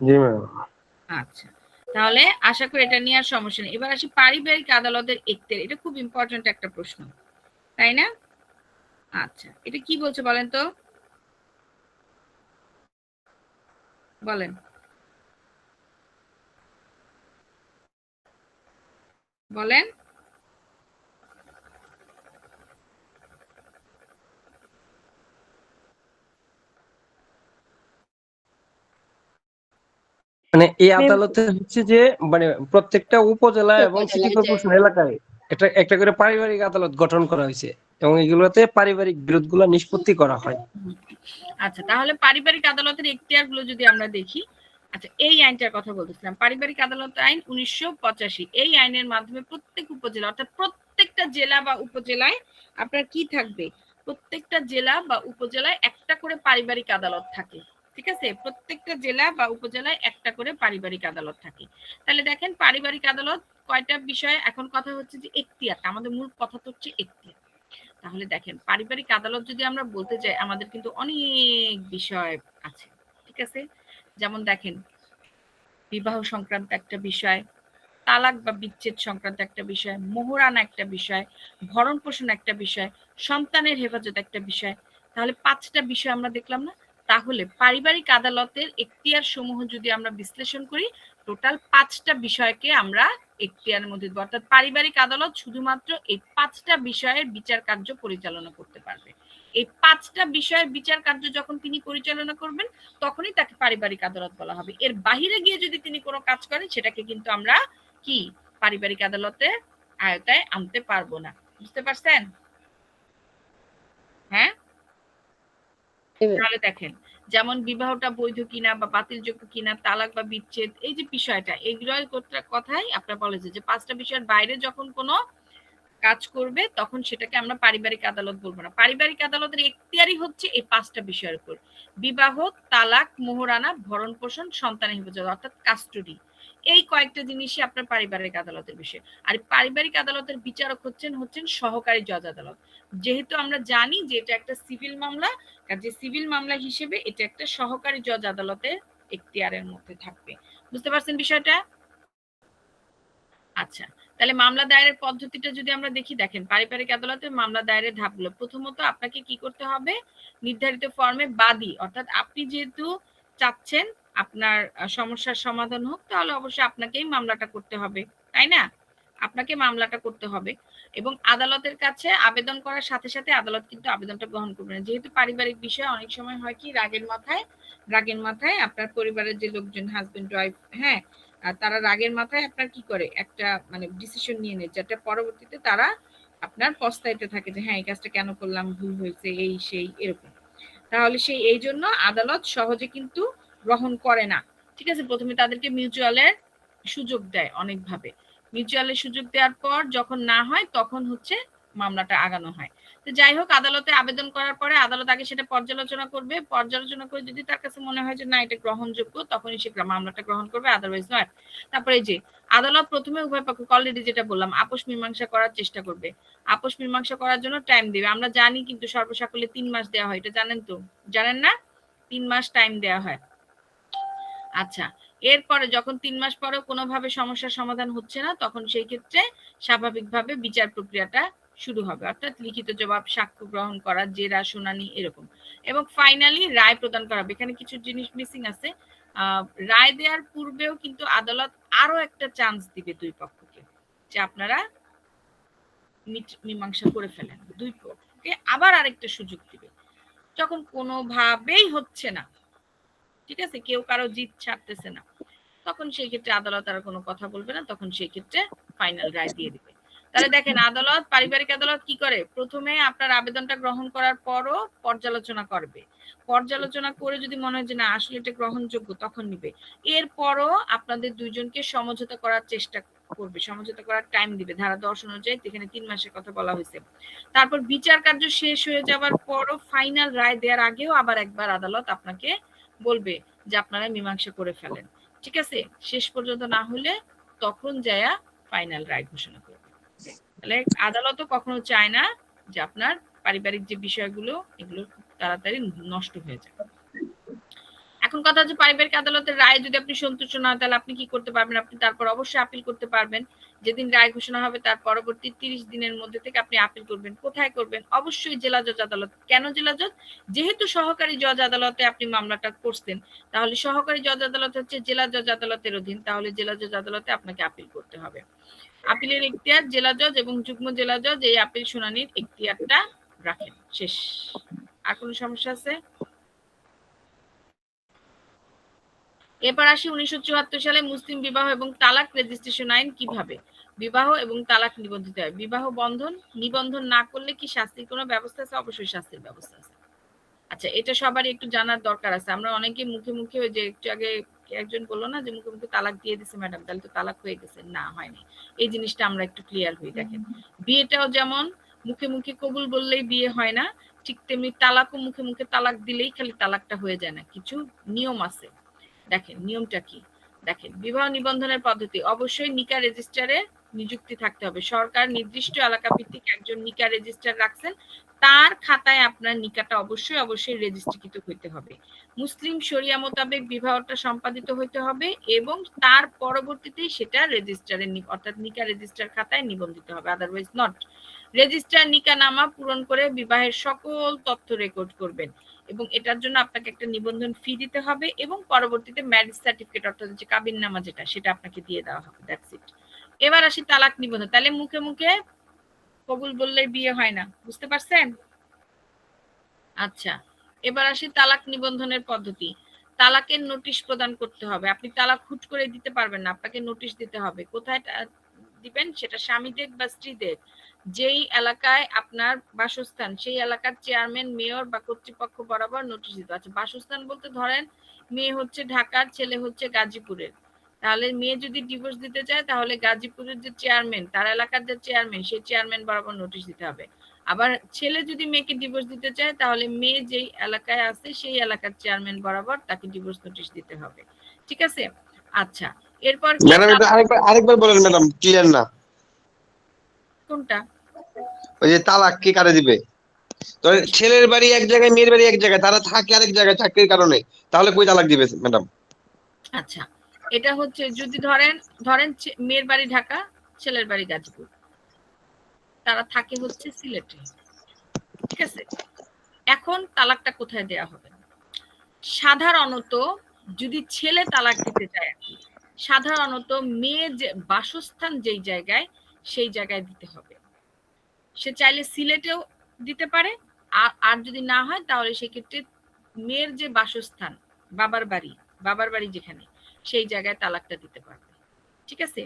জি ম্যাম। আচ্ছা, তাহলে আশা করি এটা নিয়ে আর সমস্যা নেই। এবার আসি পারিবারিক আদালতের এখতিয়ার। এটা খুব ইম্পর্টেন্ট একটা প্রশ্ন, তাই না? আচ্ছা, এটা কি বলছে বলেন তো, বলেন বলেন। মানে এই আদালতে হচ্ছে যে মানে প্রত্যেকটা উপজেলা এবং সিটি কর্পোরেশন এলাকায় এটা একটা করে পারিবারিক আদালত গঠন করা হয়েছে এবং এগুলোতে পারিবারিক বিরোধগুলো নিষ্পত্তি করা হয়। আচ্ছা, তাহলে পারিবারিক আদালতের এখতিয়ারগুলো যদি আমরা দেখি, আচ্ছা এই আইনটার কথা বলতেছিলাম, পারিবারিক আদালত আইন 1985। এই আইনের মাধ্যমে প্রত্যেক উপজেলা অর্থাৎ প্রত্যেকটা জেলা বা উপজেলায় আপনার কি থাকবে? প্রত্যেকটা জেলা বা উপজেলায় একটা করে পারিবারিক আদালত থাকে, ঠিক আছে? প্রত্যেকটা জেলা বা উপজেলায় একটা করে পারিবারিক আদালত থাকে। তাহলে দেখেন পারিবারিক আদালত কয়টা বিষয়ে, এখন কথা হচ্ছে যে এখতিয়ারটা, আমাদের মূল কথা তো হচ্ছে এখতিয়ার। তাহলে দেখেন পারিবারিক আদালত যদি আমরা বলতে যাই, আমাদের কিন্তু অনেক বিষয় আছে, ঠিক আছে? যেমন দেখেন বিবাহ সংক্রান্ত একটা বিষয়, তালাক বা বিচ্ছেদ সংক্রান্ত একটা বিষয়, মোহরানা একটা বিষয়, ভরণ পোষণ একটা বিষয়, সন্তানের হেফাজত একটা বিষয়। তাহলে 5টা বিষয় আমরা দেখলাম না? তাহলে পারিবারিক আদালতের এখতিয়ার সমূহ যদি আমরা বিশ্লেষণ করি, টোটাল 5টা বিষয়কে আমরা এখতিয়ারের মধ্যে দেব। অর্থাৎ পারিবারিক আদালত শুধুমাত্র এই 5টা বিষয়ের বিচার কার্য পরিচালনা করতে পারবে। এই 5টা বিষয়ের বিচার কার্য যখন তিনি পরিচালনা করবেন, তখনই তাকে পারিবারিক আদালত বলা হবে। এর বাহিরে গিয়ে যদি তিনি কোনো কাজ করেন, সেটাকে কিন্তু আমরা কি পারিবারিক আদালতের আয়তায় আনতে পারবো না। বুঝতে পারছেন? হ্যাঁ, তাহলে দেখেন যেমন বিবাহটা বৈধ কিনা বা বাতিলযোগ্য কিনা, তালাক বা বিচ্ছেদ, এই যে বিষয়টা, এইগুলোর কথাই আপনার বলে যে 5টা বিষয়ের বাইরে যখন কোনো কাজ করবে তখন সেটাকে আমরা পারিবারিক আদালত বলবো না। পারিবারিক আদালতের এখতিয়ারই হচ্ছে এই 5টা বিষয়ের উপর: বিবাহ, তালাক, মোহরানা, ভরণ পোষণ, সন্তানের হেফাজত অর্থাৎ কাস্টডি। এই কয়েকটা জিনিসই আপনার পারিবারিক আদালতের বিষয়। আর পারিবারিক আদালতের বিচারক হচ্ছেন সহকারী জজ আদালত। যেহেতু আমরা জানি যে এটা একটা সিভিল মামলা, কাজে সিভিল মামলা হিসেবে এটা একটা সহকারী জজ আদালতের এখতিয়ারের মধ্যে থাকবে। বুঝতে পারছেন বিষয়টা? আচ্ছা, তাহলে মামলা দায়েরের পদ্ধতিটা যদি আমরা দেখি, দেখেন পারিবারিক আদালতের মামলা দায়েরের ধাপগুলো। প্রথমত আপনাকে কি করতে হবে? নির্ধারিত ফর্মে বাদী অর্থাৎ আপনি যেহেতু চাচ্ছেন আপনার সমস্যার সমাধান হোক, তাহলে অবশ্যই আপনাকেই মামলাটা করতে হবে, তাই না? আপনাকে মামলাটা করতে হবে এবং আদালতের কাছে আবেদন করার সাথে সাথে আদালত কিন্তু আবেদনটা গ্রহণ করবে না। যেহেতু পারিবারিক বিষয় অনেক সময় হয় কি, রাগের মাথায় আপনার পরিবারের যে লোকজন, হাজবেন্ড ওয়াইফ, হ্যাঁ, তারা রাগের মাথায় আপনার কি করে একটা মানে ডিসিশন নিয়ে নেয়, যেটা পরবর্তীতে তারা আপনার পস্তাইতে থাকে যে হ্যাঁ এই কাজটা কেন করলাম, ভুল হয়েছে, এই সেই এরকম, তাহলে সেই এই জন্য আদালত সহজে কিন্তু গ্রহণ করে না। ঠিক আছে, প্রথমে তাদেরকে মিউচুয়ালের সুযোগ দেয় অনেকভাবে। মিউচুয়ালের সুযোগ দেওয়ার পর যখন না হয় তখন হচ্ছে মামলাটা আগানো হয়। তো যাই হোক, আদালতে আবেদন করার পরে আদালত আগে সেটা পর্যালোচনা করবে, পর্যালোচনা করে যদি তার কাছে মনে হয় যে না এটা গ্রহণযোগ্য, তখনই সে মামলাটা গ্রহণ করবে, আদারওয়াইজ নয়। তারপরে এই যে আদালত প্রথমে উভয় পক্ষকে অলরেডি যেটা বললাম আপোষ মীমাংসা করার চেষ্টা করবে, আপোষ মীমাংসা করার জন্য টাইম দিবে। আমরা জানি কিন্তু সর্বসাকুল্যে 3 মাস দেওয়া হয়, এটা জানেন তো? জানেন না? 3 মাস টাইম দেওয়া হয়। আচ্ছা, এরপরে যখন 3 মাস পরেও কোনোভাবে সমস্যার সমাধান হচ্ছে না, তখন সেই ক্ষেত্রে স্বাভাবিকভাবে বিচার প্রক্রিয়াটা শুরু হবে, অর্থাৎ লিখিত জবাব, সাক্ষ্য গ্রহণ করা, জেরা, শুনানি এরকম, এবং ফাইনালি রায় প্রদান করা হবে। এখানে কিছু জিনিস মিসিং আছে। রায় দেওয়ার পূর্বেও কিন্তু আদালত আরো একটা চান্স দিবে দুই পক্ষকে, যে আপনারা মীমাংসা করে ফেলেন। দুই পক্ষকে আবার আরেকটা সুযোগ দিবে যখন কোনোভাবেই হচ্ছে না, ঠিক আছে, কেউ কারো জিত ছাড়তেছে না, তখন সেই ক্ষেত্রে আদালত আর কোনো কথা বলবে না, তখন সেই ক্ষেত্রে ফাইনাল রায় দিয়ে দিবে। তাহলে দেখেন আদালত, পারিবারিক আদালত কি করে, প্রথমে আপনার আবেদনটা গ্রহণ করার পরও পর্যালোচনা করবে, পর্যালোচনা করে যদি মনে হয় যে না আসলে এটা গ্রহণযোগ্য তখন নিবে। এরপরও আপনাদের দুইজনকে সমঝোতা করার চেষ্টা করবে, সমঝোতা করার টাইম দিবে ধারা 10 অনুযায়ী, এখানে 3 মাসের কথা বলা হয়েছে। তারপর বিচার কার্য শেষ হয়ে যাওয়ার পরও ফাইনাল রায় দেওয়ার আগেও আবার একবার আদালত আপনাকে বলবে যে আপনারা মীমাংসা করে ফেলেন। ঠিক আছে, শেষ পর্যন্ত না হলে তখন যায়া ফাইনাল রায় ঘোষণা করবে। তাহলে আদালতও কখনো চায় না যে আপনার পারিবারিক যে বিষয়গুলো এগুলো খুব তাড়াতাড়ি নষ্ট হয়ে যায়। এখন কথা হচ্ছে পারিবারিক আদালতের রায় যদি আপনি সন্তুষ্ট না তাহলে আপনি কি করতে পারবেন, আপনি তারপর অবশ্যই আপিল করতে পারবেন। যেদিন রায় ঘোষণা হবে তার পরবর্তী 30 দিনের মধ্যে থেকে আপনি আপিল করবেন। কোথায় করবেন? অবশ্যই জেলা জজ আদালত। কেন জেলা জজ? যেহেতু সহকারী জজ আদালতে আপনি মামলাটা করছেন, তাহলে সহকারী জজ আদালত হচ্ছে জেলা জজ আদালতের অধীন, তাহলে জেলা জজ আদালতে আপনাকে আপিল করতে হবে। আপিলের এখতিয়ার জেলা জজ এবং যুগ্ম জেলা জজ এই আপিল শুনানির এখতিয়ারটা রাখেন। শেষ। আর কোনো সমস্যা আছে? এরপর আসি 1974 সালে মুসলিম বিবাহ এবং তালাক রেজিস্ট্রেশন আইন কিভাবে বিবাহ এবং তালাক নিবন্ধিত হয়। বিবাহ বন্ধন নিবন্ধন না করলে কি শাস্তির কোনো ব্যবস্থা আছে? অবশ্যই শাস্তির ব্যবস্থা আছে। আচ্ছা, এটা সবারই একটু জানার দরকার আছে। আমরা অনেকে মুখে মুখে ওই যে একটু আগে একজন বললো না যে মুখে মুখে তালাক দিয়ে দিছে ম্যাডাম, তাহলে তো তালাক হয়ে গেছে। না, হয়নি। এই জিনিসটা আমরা একটু ক্লিয়ার হই। দেখেন, বিয়েটাও যেমন মুখে মুখে কবুল বললেই বিয়ে হয় না, ঠিক তেমনি তালাকও মুখে মুখে তালাক দিলেই খালি তালাকটা হয়ে যায় না, কিছু নিয়ম আছে। দেখেন নিয়মটা কি, দেখেন বিবাহ নিবন্ধনের পদ্ধতি, অবশ্যই নিকা রেজিস্ট্রারে নিযুক্তি থাকতে হবে। সরকার নির্দিষ্ট এলাকা ভিত্তিক একজন নিকা রেজিস্ট্রার রাখছেন, তার খাতায় আপনার নিকাটা অবশ্যই অবশ্যই রেজিস্ট্রিকৃত হইতে হবে। মুসলিম শরিয়া মোতাবেক বিবাহটা সম্পাদিত হইতে হবে এবং তার পরবর্তীতেই সেটা রেজিস্ট্রারের অর্থাৎ নিকা রেজিস্ট্রার খাতায় নিবন্ধিত হবে, আদারওয়াইজ নট। রেজিস্ট্রার নিকা নামা পূরণ করে বিবাহের সকল তথ্য রেকর্ড করবেন এবং এটার জন্য আপনাকে একটা নিবন্ধন ফি দিতে হবে এবং পরবর্তীতে ম্যারেজ সার্টিফিকেট অর্থাৎ যে কাবিননামা যেটা সেটা আপনাকে দিয়ে দেওয়া হবে। That's it. এবার আসি তালাক নিবন্ধন। তাহলে মুখে মুখে কবুল বললে বিয়ে হয় না, বুঝতে পারছেন? আচ্ছা, এবার আসি তালাক নিবন্ধনের পদ্ধতি। তালাকের নোটিশ প্রদান করতে হবে। আপনি তালাক হুট করে দিতে পারবেন না, আপনাকে নোটিশ দিতে হবে। কোথায় দিবেন? সেটা স্বামীদের বা স্ত্রীদের যেই এলাকায় আপনার বাসস্থান সেই এলাকার চেয়ারম্যান, মেয়র বা কর্তৃপক্ষ বরাবর নোটিশ দিতে। আচ্ছা, বাসস্থান বলতে ধরেন মেয়ে হচ্ছে ঢাকার, ছেলে হচ্ছে গাজীপুরের, তাহলে মেয়ে যদি ডিভোর্স দিতে চায় তাহলে গাজীপুরের যে চেয়ারম্যান, তার এলাকার যে চেয়ারম্যান, সেই চেয়ারম্যান বরাবর নোটিশ দিতে হবে। আবার ছেলে যদি মেয়েকে ডিভোর্স দিতে চায় তাহলে মেয়ে যেই এলাকায় আছে সেই এলাকার চেয়ারম্যান বরাবর তাকে ডিভোর্স নোটিশ দিতে হবে। ঠিক আছে? আচ্ছা, এরপর ম্যাডাম এটা আরেকবার বলেন ম্যাডাম, ক্লিয়ার না। কোনটা? ওই যে তালাক কে কারে দিবে? তো ছেলের বাড়ি এক জায়গায়, মেয়ের বাড়ি এক জায়গায়, তারা থাকে আরেক জায়গায় চাকরির কারণে, তাহলে কই তালাক দিবে ম্যাডাম? আচ্ছা, এটা হচ্ছে যদি ধরেন মেয়ের বাড়ি ঢাকা, ছেলের বাড়ি গাজীপুর, তারা থাকে হচ্ছে সিলেটে। ঠিক আছে, এখন তালাকটা কোথায় দেয়া হবে? সাধারণত যদি ছেলে তালাক দিতে চায়, সাধারণত মেয়ে যে বাসস্থান যেই জায়গায় সেই জায়গায় দিতে হবে। সে চাইলে সিলেটেও দিতে পারে, আর যদি না হয় তাহলে সেক্ষেত্রে মেয়ের যে বাসস্থান, বাবার বাড়ি যেখানে, সেই জায়গায় তালাকটা দিতে পারবে। ঠিক আছে?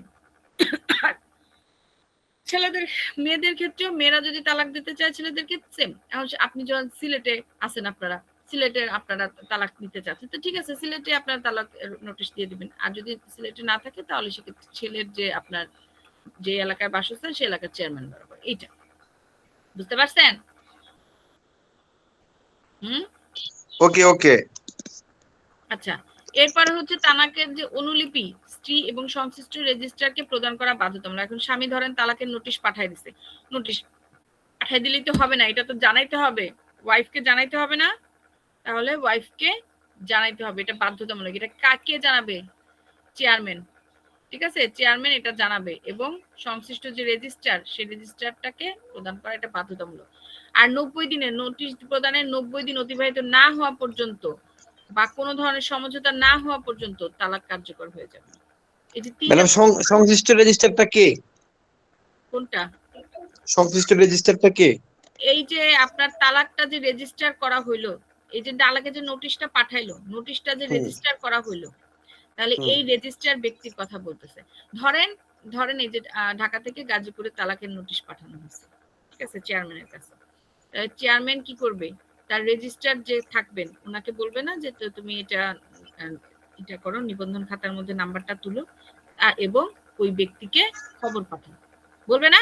ছেলেদের মেয়েদের ক্ষেত্রেও মেয়েরা যদি তালাক দিতে চায় ছেলেদেরকে সেম। আপনি যখন সিলেটে আছেন, সিলেটের আপনারা তালাক নিতে চাচ্ছেন, তো ঠিক আছে, সিলেটে আপনার তালাক নোটিশ দিয়ে দিবেন। আর যদি সিলেটে না থাকে তাহলে সেক্ষেত্রে ছেলের যে আপনার যে এলাকায় বাসস্থান সেই এলাকার চেয়ারম্যান বরাবর। এইটা বুঝতে পারছেন? ওকে ওকে। আচ্ছা, এরপরে হচ্ছে তালাকের যে অনুলিপি স্ত্রী এবং সংশ্লিষ্ট রেজিস্ট্রারকে প্রদান করা বাধ্যতামূলক। এখন স্বামী ধরেন তালাকের নোটিশ পাঠাই দিছে, নোটিশ পাঠাই দিলেই তো হবে না, এটা তো জানাইতে হবে, ওয়াইফকে জানাইতে হবে না? তাহলে ওয়াইফকে জানাইতে হবে, এটা বাধ্যতামূলক। এটা কাকে জানাবে? চেয়ারম্যান। ঠিক আছে, চেয়ারম্যান এটা জানাবে এবং সংশ্লিষ্ট যে রেজিস্ট্রার সেই রেজিস্ট্রারটাকে প্রদান করা এটা বাধ্যতামূলক। আর 90 দিনের নোটিশ প্রদানের 90 দিন অতিবাহিত না হওয়া পর্যন্ত বা কোনো ধরনের সমঝোতা না হওয়া পর্যন্ত তালাক কার্যকর হয়ে যাবে। এই যে ম্যাডাম সংশ্লিষ্ট রেজিস্টারটা কে? কোনটা সংশ্লিষ্ট রেজিস্টারটা কে? এই যে আপনার তালাকটা যে রেজিস্টার করা হইলো, এই যে তালাকে যে নোটিশটা পাঠাইলো, নোটিশটা যে রেজিস্টার করা হইলো, তাহলে এই রেজিস্টার ব্যক্তির কথা বলতেছে। ধরেন এই যে ঢাকা থেকে গাজীপুরে তালাকের নোটিশ পাঠানো হয়েছে, ঠিক আছে, চেয়ারম্যানের কাছে। চেয়ারম্যান কি করবে? তার রেজিস্টার যে থাকবেন ওনাকে বলবে না যে তুমি এটা করো, নিবন্ধন খাতার মধ্যে নাম্বারটা তুলো এবং ওই ব্যক্তিকে খবর পাঠাও, বলবে না?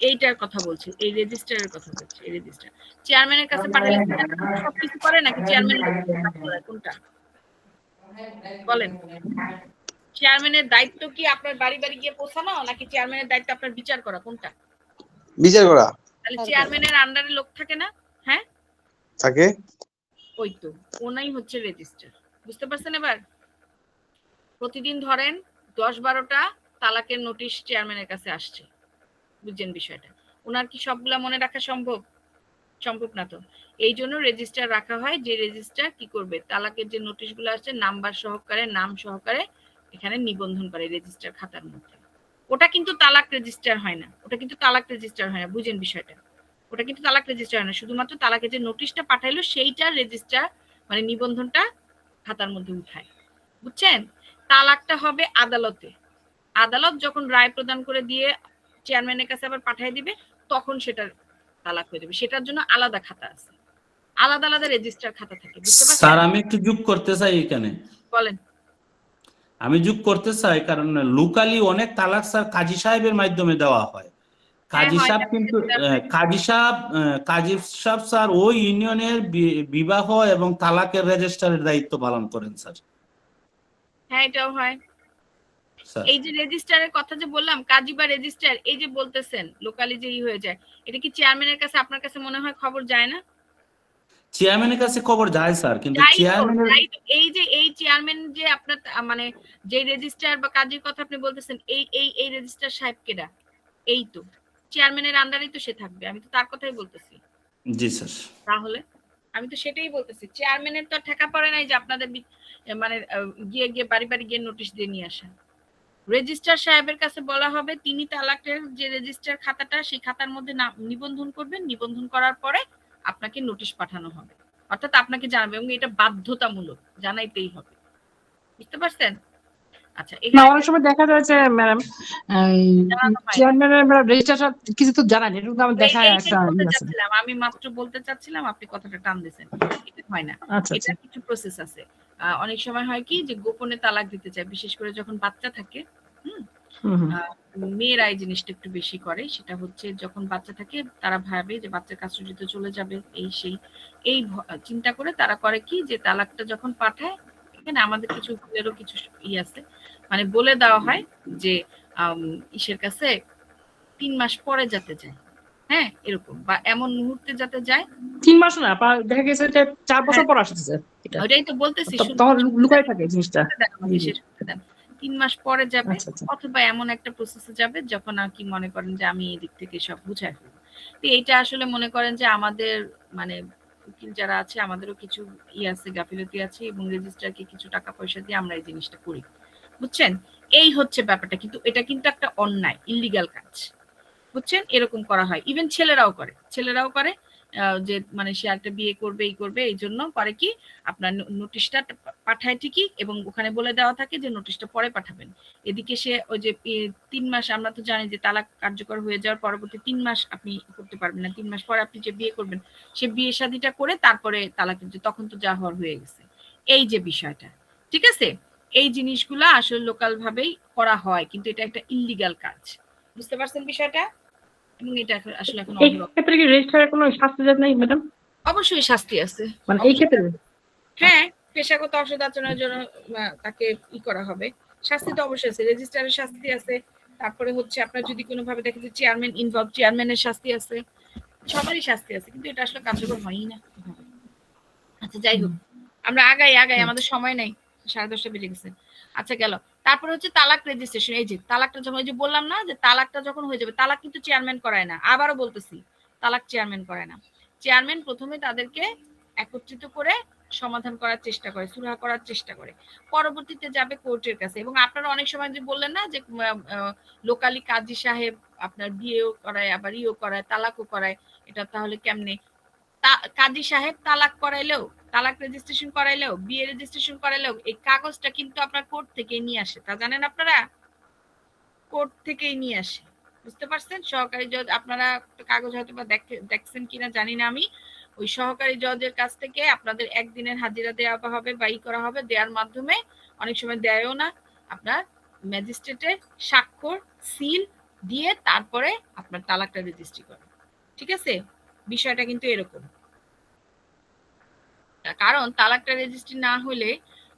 এইটার কথা বলছি, এই রেজিস্টারের কথা বলছি। এই রেজিস্টার চেয়ারম্যানের কাছে পাঠালে সবকিছু করে নাকি চেয়ারম্যান কোনটা বলেন? চেয়ারম্যানের দায়িত্ব কি আপনার বাড়ি বাড়ি গিয়ে পৌঁছানো, নাকি চেয়ারম্যানের দায়িত্ব আপনার বিচার করা? কোনটা বিচার করা? তাহলে চেয়ারম্যানের আন্ডারে লোক থাকে না? হ্যাঁ থাকে। ওই তো ওনাই হচ্ছে রেজিস্টার। বুঝতে পারছেন? এবার প্রতিদিন ধরেন 10-12টা তালাকের নোটিশ চেয়ারম্যানের কাছে আসছে, বুঝছেন বিষয়টা? ওনার কি সবগুলা মনে রাখা সম্ভব? সম্ভব না। তো এই জন্য রেজিস্টার রাখা হয়, যে রেজিস্টার কি করবে, তালাকের যে নোটিশগুলো আসছে নাম্বার সহকারে, নাম সহকারে এখানে নিবন্ধন করে রেজিস্টার খাতার মধ্যে। ওটা কিন্তু তালাক রেজিস্টার হয় না, ওটা কিন্তু তালাক রেজিস্টার হয় না, বুঝেন বিষয়টা? ওটা কিন্তু তালাক রেজিস্টার হয় না, শুধুমাত্র তালাকের যে নোটিশটা পাঠাইলো সেইটা রেজিস্টার মানে নিবন্ধনটা খাতার মধ্যে উঠায়, বুঝছেন? তালাকটা হবে আদালতে, আদালত যখন রায় প্রদান করে দিয়ে চেয়ারম্যানের কাছে আবার পাঠিয়ে দিবে, তখন সেটা তালাক হয়ে যাবে। সেটার জন্য আলাদা খাতা আছে, আলাদা আলাদা রেজিস্টার খাতা থাকে। বুঝতে পারছেন? স্যার আমি একটু যোগ করতে চাই এখানে। বলেন। আমি যোগ করতে চাই, কারণ লোকালি অনেক তালাক স্যার কাজী সাহেবের মাধ্যমে দেওয়া হয়। কাজী সাহেব কিন্তু কাজী সাহেব স্যার ওই ইউনিয়নের বিবাহ এবং তালাকের রেজিস্টারের দায়িত্ব পালন করেন স্যার। হ্যাঁ এটাও হয়। এই যে রেজিস্টারের কথা যে বললাম, কাজী বা রেজিস্টার, এই যে বলতেছেন লোকালি যে হয়ে যায়, এটা কি চেয়ারম্যানের কাছে আপনার কাছে মনে হয় খবর যায় না? চেয়ারম্যানের কাছে খবর যায় স্যার, কিন্তু এই চেয়ারম্যান যে আপনার মানে যে রেজিস্টার বা কাজীর কথা আপনি বলতেছেন, এই রেজিস্টার সাহেব কেডা? এই তো চেয়ারম্যানের আন্ডারেই তো সে থাকবে, আমি তো তার কথাই বলতেছি। জি স্যার। তাহলে আমি তো সেটাই বলতেছি, চেয়ারম্যানের তো ঠেকা পড়ে নাই যে আপনাদের মানে গিয়ে গিয়ে বাড়ি বাড়ি গিয়ে নোটিশ দিয়ে নিয়ে আসা। রেজিস্ট্রার সাহেবের কাছে বলা হবে, তিনি তালাকের যে রেজিস্টার খাতাটা সেই খাতার মধ্যে নিবন্ধন করবেন, নিবন্ধন করার পরে আপনাকে নোটিশ পাঠানো হবে, অর্থাৎ আপনাকে জানাবে, এবং এটা বাধ্যতামূলক, জানাইতেই হবে। বুঝতে পারছেন? আচ্ছা, অনেক সময় দেখা যায় যে ম্যাডাম চেয়ারম্যানের রেজিস্ট্রার কিছু তো জানান, এটা তো আমি দেখায় একটা আমি মাত্র বলতে চাচ্ছিলাম, আপনি কথাটা টান দিয়েছেন। এটা হয় না, এটা কিছু প্রসেস আছে। অনেক সময় হয় কি যে গোপনে তালাক দিতে চায়, বিশেষ করে যখন বাচ্চা থাকে। মেয়েরা এই জিনিসটা একটু বেশি করে, সেটা হচ্ছে যখন বাচ্চা থাকে তারা ভাবে যে বাচ্চার কাস্টডিতে চলে যাবে, এই চিন্তা করে তারা করে কি যে তালাকটা যখন পাঠায়, এখানে আমাদের কিছু কিছু আছে, মানে বলে দেওয়া হয় যে ইসের কাছে 3 মাস পরে যাতে যায়, হ্যাঁ এরকম, বা এমন মুহূর্তে যাতে যায় 3 মাস না, দেখা গেছে যে 4 বছর পর আসছে, ওইটাই তো বলতেছি, তখন লুকায় থাকে জিনিসটা। 3 মাস পরে যাবে, অথবা এমন একটা প্রসেসে যাবে যখন আর কি মনে করেন যে আমি এদিক থেকে সব বুঝাই ফেলবো। তো এইটা আসলে মনে করেন যে আমাদের মানে উকিল যারা আছে আমাদেরও কিছু আছে, গাফিলতি আছে, এবং রেজিস্ট্রারকে কিছু টাকা পয়সা দিয়ে আমরা এই জিনিসটা করি, বুঝছেন? এই হচ্ছে ব্যাপারটা, কিন্তু এটা কিন্তু একটা অন্যায়, ইলিগাল কাজ, বুঝছেন? এরকম করা হয়, ইভেন ছেলেরাও করে যে মানে সে একটা বিয়ে করবে এই করবে, এই জন্য পরে কি আপনার নোটিশটা পাঠায় ঠিকই, এবং ওখানে বলে দেওয়া থাকে যে নোটিশটা পরে পাঠাবেন। এদিকে সে ওই যে 3 মাস, আমরা তো জানি যে তালাক কার্যকর হয়ে যাওয়ার পরবর্তী 3 মাস আপনি করতে পারবেন না, 3 মাস পরে আপনি যে বিয়ে করবেন সে বিয়ে শাদীটা করে তারপরে তালাক, তখন তো যা হওয়ার হয়ে গেছে। এই যে বিষয়টা, ঠিক আছে, এই জিনিসগুলো আসলে লোকাল ভাবেই করা হয়, কিন্তু এটা একটা ইল্লিগাল কাজ, বুঝতে পারছেন বিষয়টা? এবং এটা আসলে এখন এই ক্ষেত্রে কি রেজিস্ট্রারের কোনো শাস্তি নাই ম্যাডাম? অবশ্যই শাস্তি আছে, মানে এই ক্ষেত্রে হ্যাঁ, পেশাগত অসদাচরণের জন্য তাকে ই করা হবে, শাস্তি তো অবশ্যই আছে, রেজিস্ট্রারের শাস্তি আছে, তারপরে হচ্ছে আপনার যদি কোনোভাবে দেখেন যে চেয়ারম্যান ইনভলভ, চেয়ারম্যানের শাস্তি আছে, সবারই শাস্তি আছে, কিন্তু এটা আসলে কার্যকর হয়ই না। আচ্ছা যাই হোক, আমরা আগাই আমাদের সময় নাই, 10:30 বেজে গেছে। আচ্ছা গেল, তারপরে হচ্ছে তালাক রেজিস্ট্রেশন। এই যে তালাকটা যখন, এই যে বললাম না যে তালাকটা যখন হয়ে যাবে, তালাক কিন্তু চেয়ারম্যান করায় না, আবারও বলতেছি তালাক চেয়ারম্যান করায় না। চেয়ারম্যান প্রথমে তাদেরকে একত্রিত করে সমাধান করার চেষ্টা করে, সুরাহা করার চেষ্টা করে, পরবর্তীতে যাবে কোর্টের কাছে। এবং আপনারা অনেক সময় যে বললেন না যে লোকালি কাজী সাহেব আপনার বিয়েও করায়, আবার ইও করায়, তালাকও করায়, এটা তাহলে কেমনে? কাজী সাহেব তালাক করাইলেও, তালাক রেজিস্ট্রেশন করাইলেও, বিয়ে রেজিস্ট্রেশন করাইলেও এই কাগজটা কিন্তু আপনার কোর্ট থেকে নিয়ে আসে, তা জানেন আপনারা? কোর্ট থেকেই নিয়ে আসে, বুঝতে পারছেন? সহকারী জজ, আপনারা কাগজ হয়তো বা দেখছেন কিনা জানি না আমি, ওই সহকারী জজের কাছ থেকে আপনাদের একদিনের হাজিরা দেওয়া হবে বা ই করা হবে, দেওয়ার মাধ্যমে অনেক সময় দেয়ও না, আপনার ম্যাজিস্ট্রেটের স্বাক্ষর সিল দিয়ে তারপরে আপনার তালাকটা রেজিস্ট্রি করে, ঠিক আছে? বিষয়টা কিন্তু এরকম, কারণ তালাকটা রেজিস্ট্রি না হলে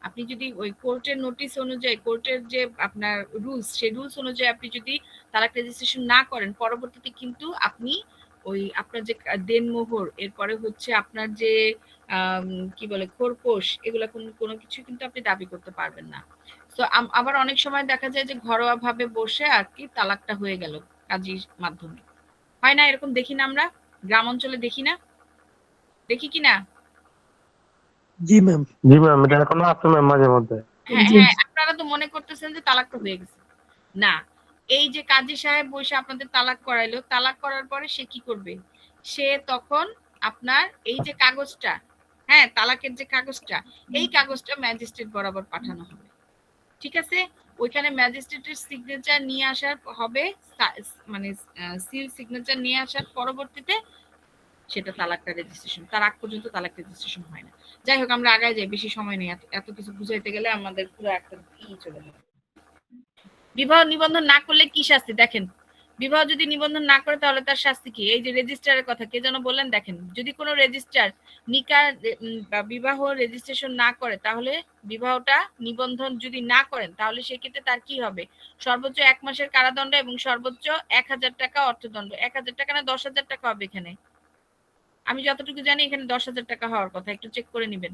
আপনি যদি ওই কোর্টের নোটিশ অনুযায়ী, কোর্টের যে আপনার রুলস, সেই রুলস অনুযায়ী আপনি যদি তালাক রেজিস্ট্রেশন না করেন, পরবর্তীতে কিন্তু আপনি ওই আপনার যে দেনমোহর, এরপরে হচ্ছে আপনার যে কি বলে খোরপোশ, এগুলা কোনো কিছু কিন্তু আপনি দাবি করতে পারবেন না। তো আবার অনেক সময় দেখা যায় যে ঘরোয়া ভাবে বসে আর কি তালাকটা হয়ে গেল কাজীর মাধ্যমে, হয় না? এরকম দেখি না আমরা গ্রাম অঞ্চলে, দেখি না, দেখি কি না? জি ম্যাম, এটা এখনো আছে ম্যাম মাঝে মধ্যে। হ্যাঁ, আপনারা তো মনে করতেছেন যে তালাকটা হয়ে গেছে, না, এই যে কাজী সাহেব বসে আপনাদের তালাক করাইলো, তালাক করার পরে সে কি করবে? সে তখন আপনার এই যে কাগজটা, হ্যাঁ তালাকের যে কাগজটা, এই কাগজটা ম্যাজিস্ট্রেট বরাবর পাঠানো হবে, ঠিক আছে? ওইখানে ম্যাজিস্ট্রেটের সিগনেচার নিয়ে আসার হবে, মানে সিল সিগনেচার নিয়ে আসার পরবর্তীতে সেটা তালাকটা রেজিস্ট্রেশন, তার আগ পর্যন্ত তালাক রেজিস্ট্রেশন হয় না। যাই হোক, আমরা আগায় যাই, বেশি সময় নেই, এত কিছু বুঝাইতে গেলে আমাদের পুরো একটা চলে যাবে। বিবাহ নিবন্ধন না করলে কি শাস্তি? দেখেন, বিবাহ যদি নিবন্ধন না করে তাহলে তার শাস্তি কি? এই যে রেজিস্ট্রারের কথা কে যেন বললেন, দেখেন যদি কোনো রেজিস্ট্রার নিকাহ বা বিবাহ রেজিস্ট্রেশন না করে, তাহলে বিবাহটা নিবন্ধন যদি না করেন, তাহলে সেক্ষেত্রে তার কি হবে? সর্বোচ্চ 1 মাসের কারাদণ্ড এবং সর্বোচ্চ 1000 টাকা অর্থদণ্ড। 1000 টাকা না 10,000 টাকা হবে এখানে? আমি যতটুকু জানি এখানে 10,000 টাকা হওয়ার কথা, একটু চেক করে নিবেন,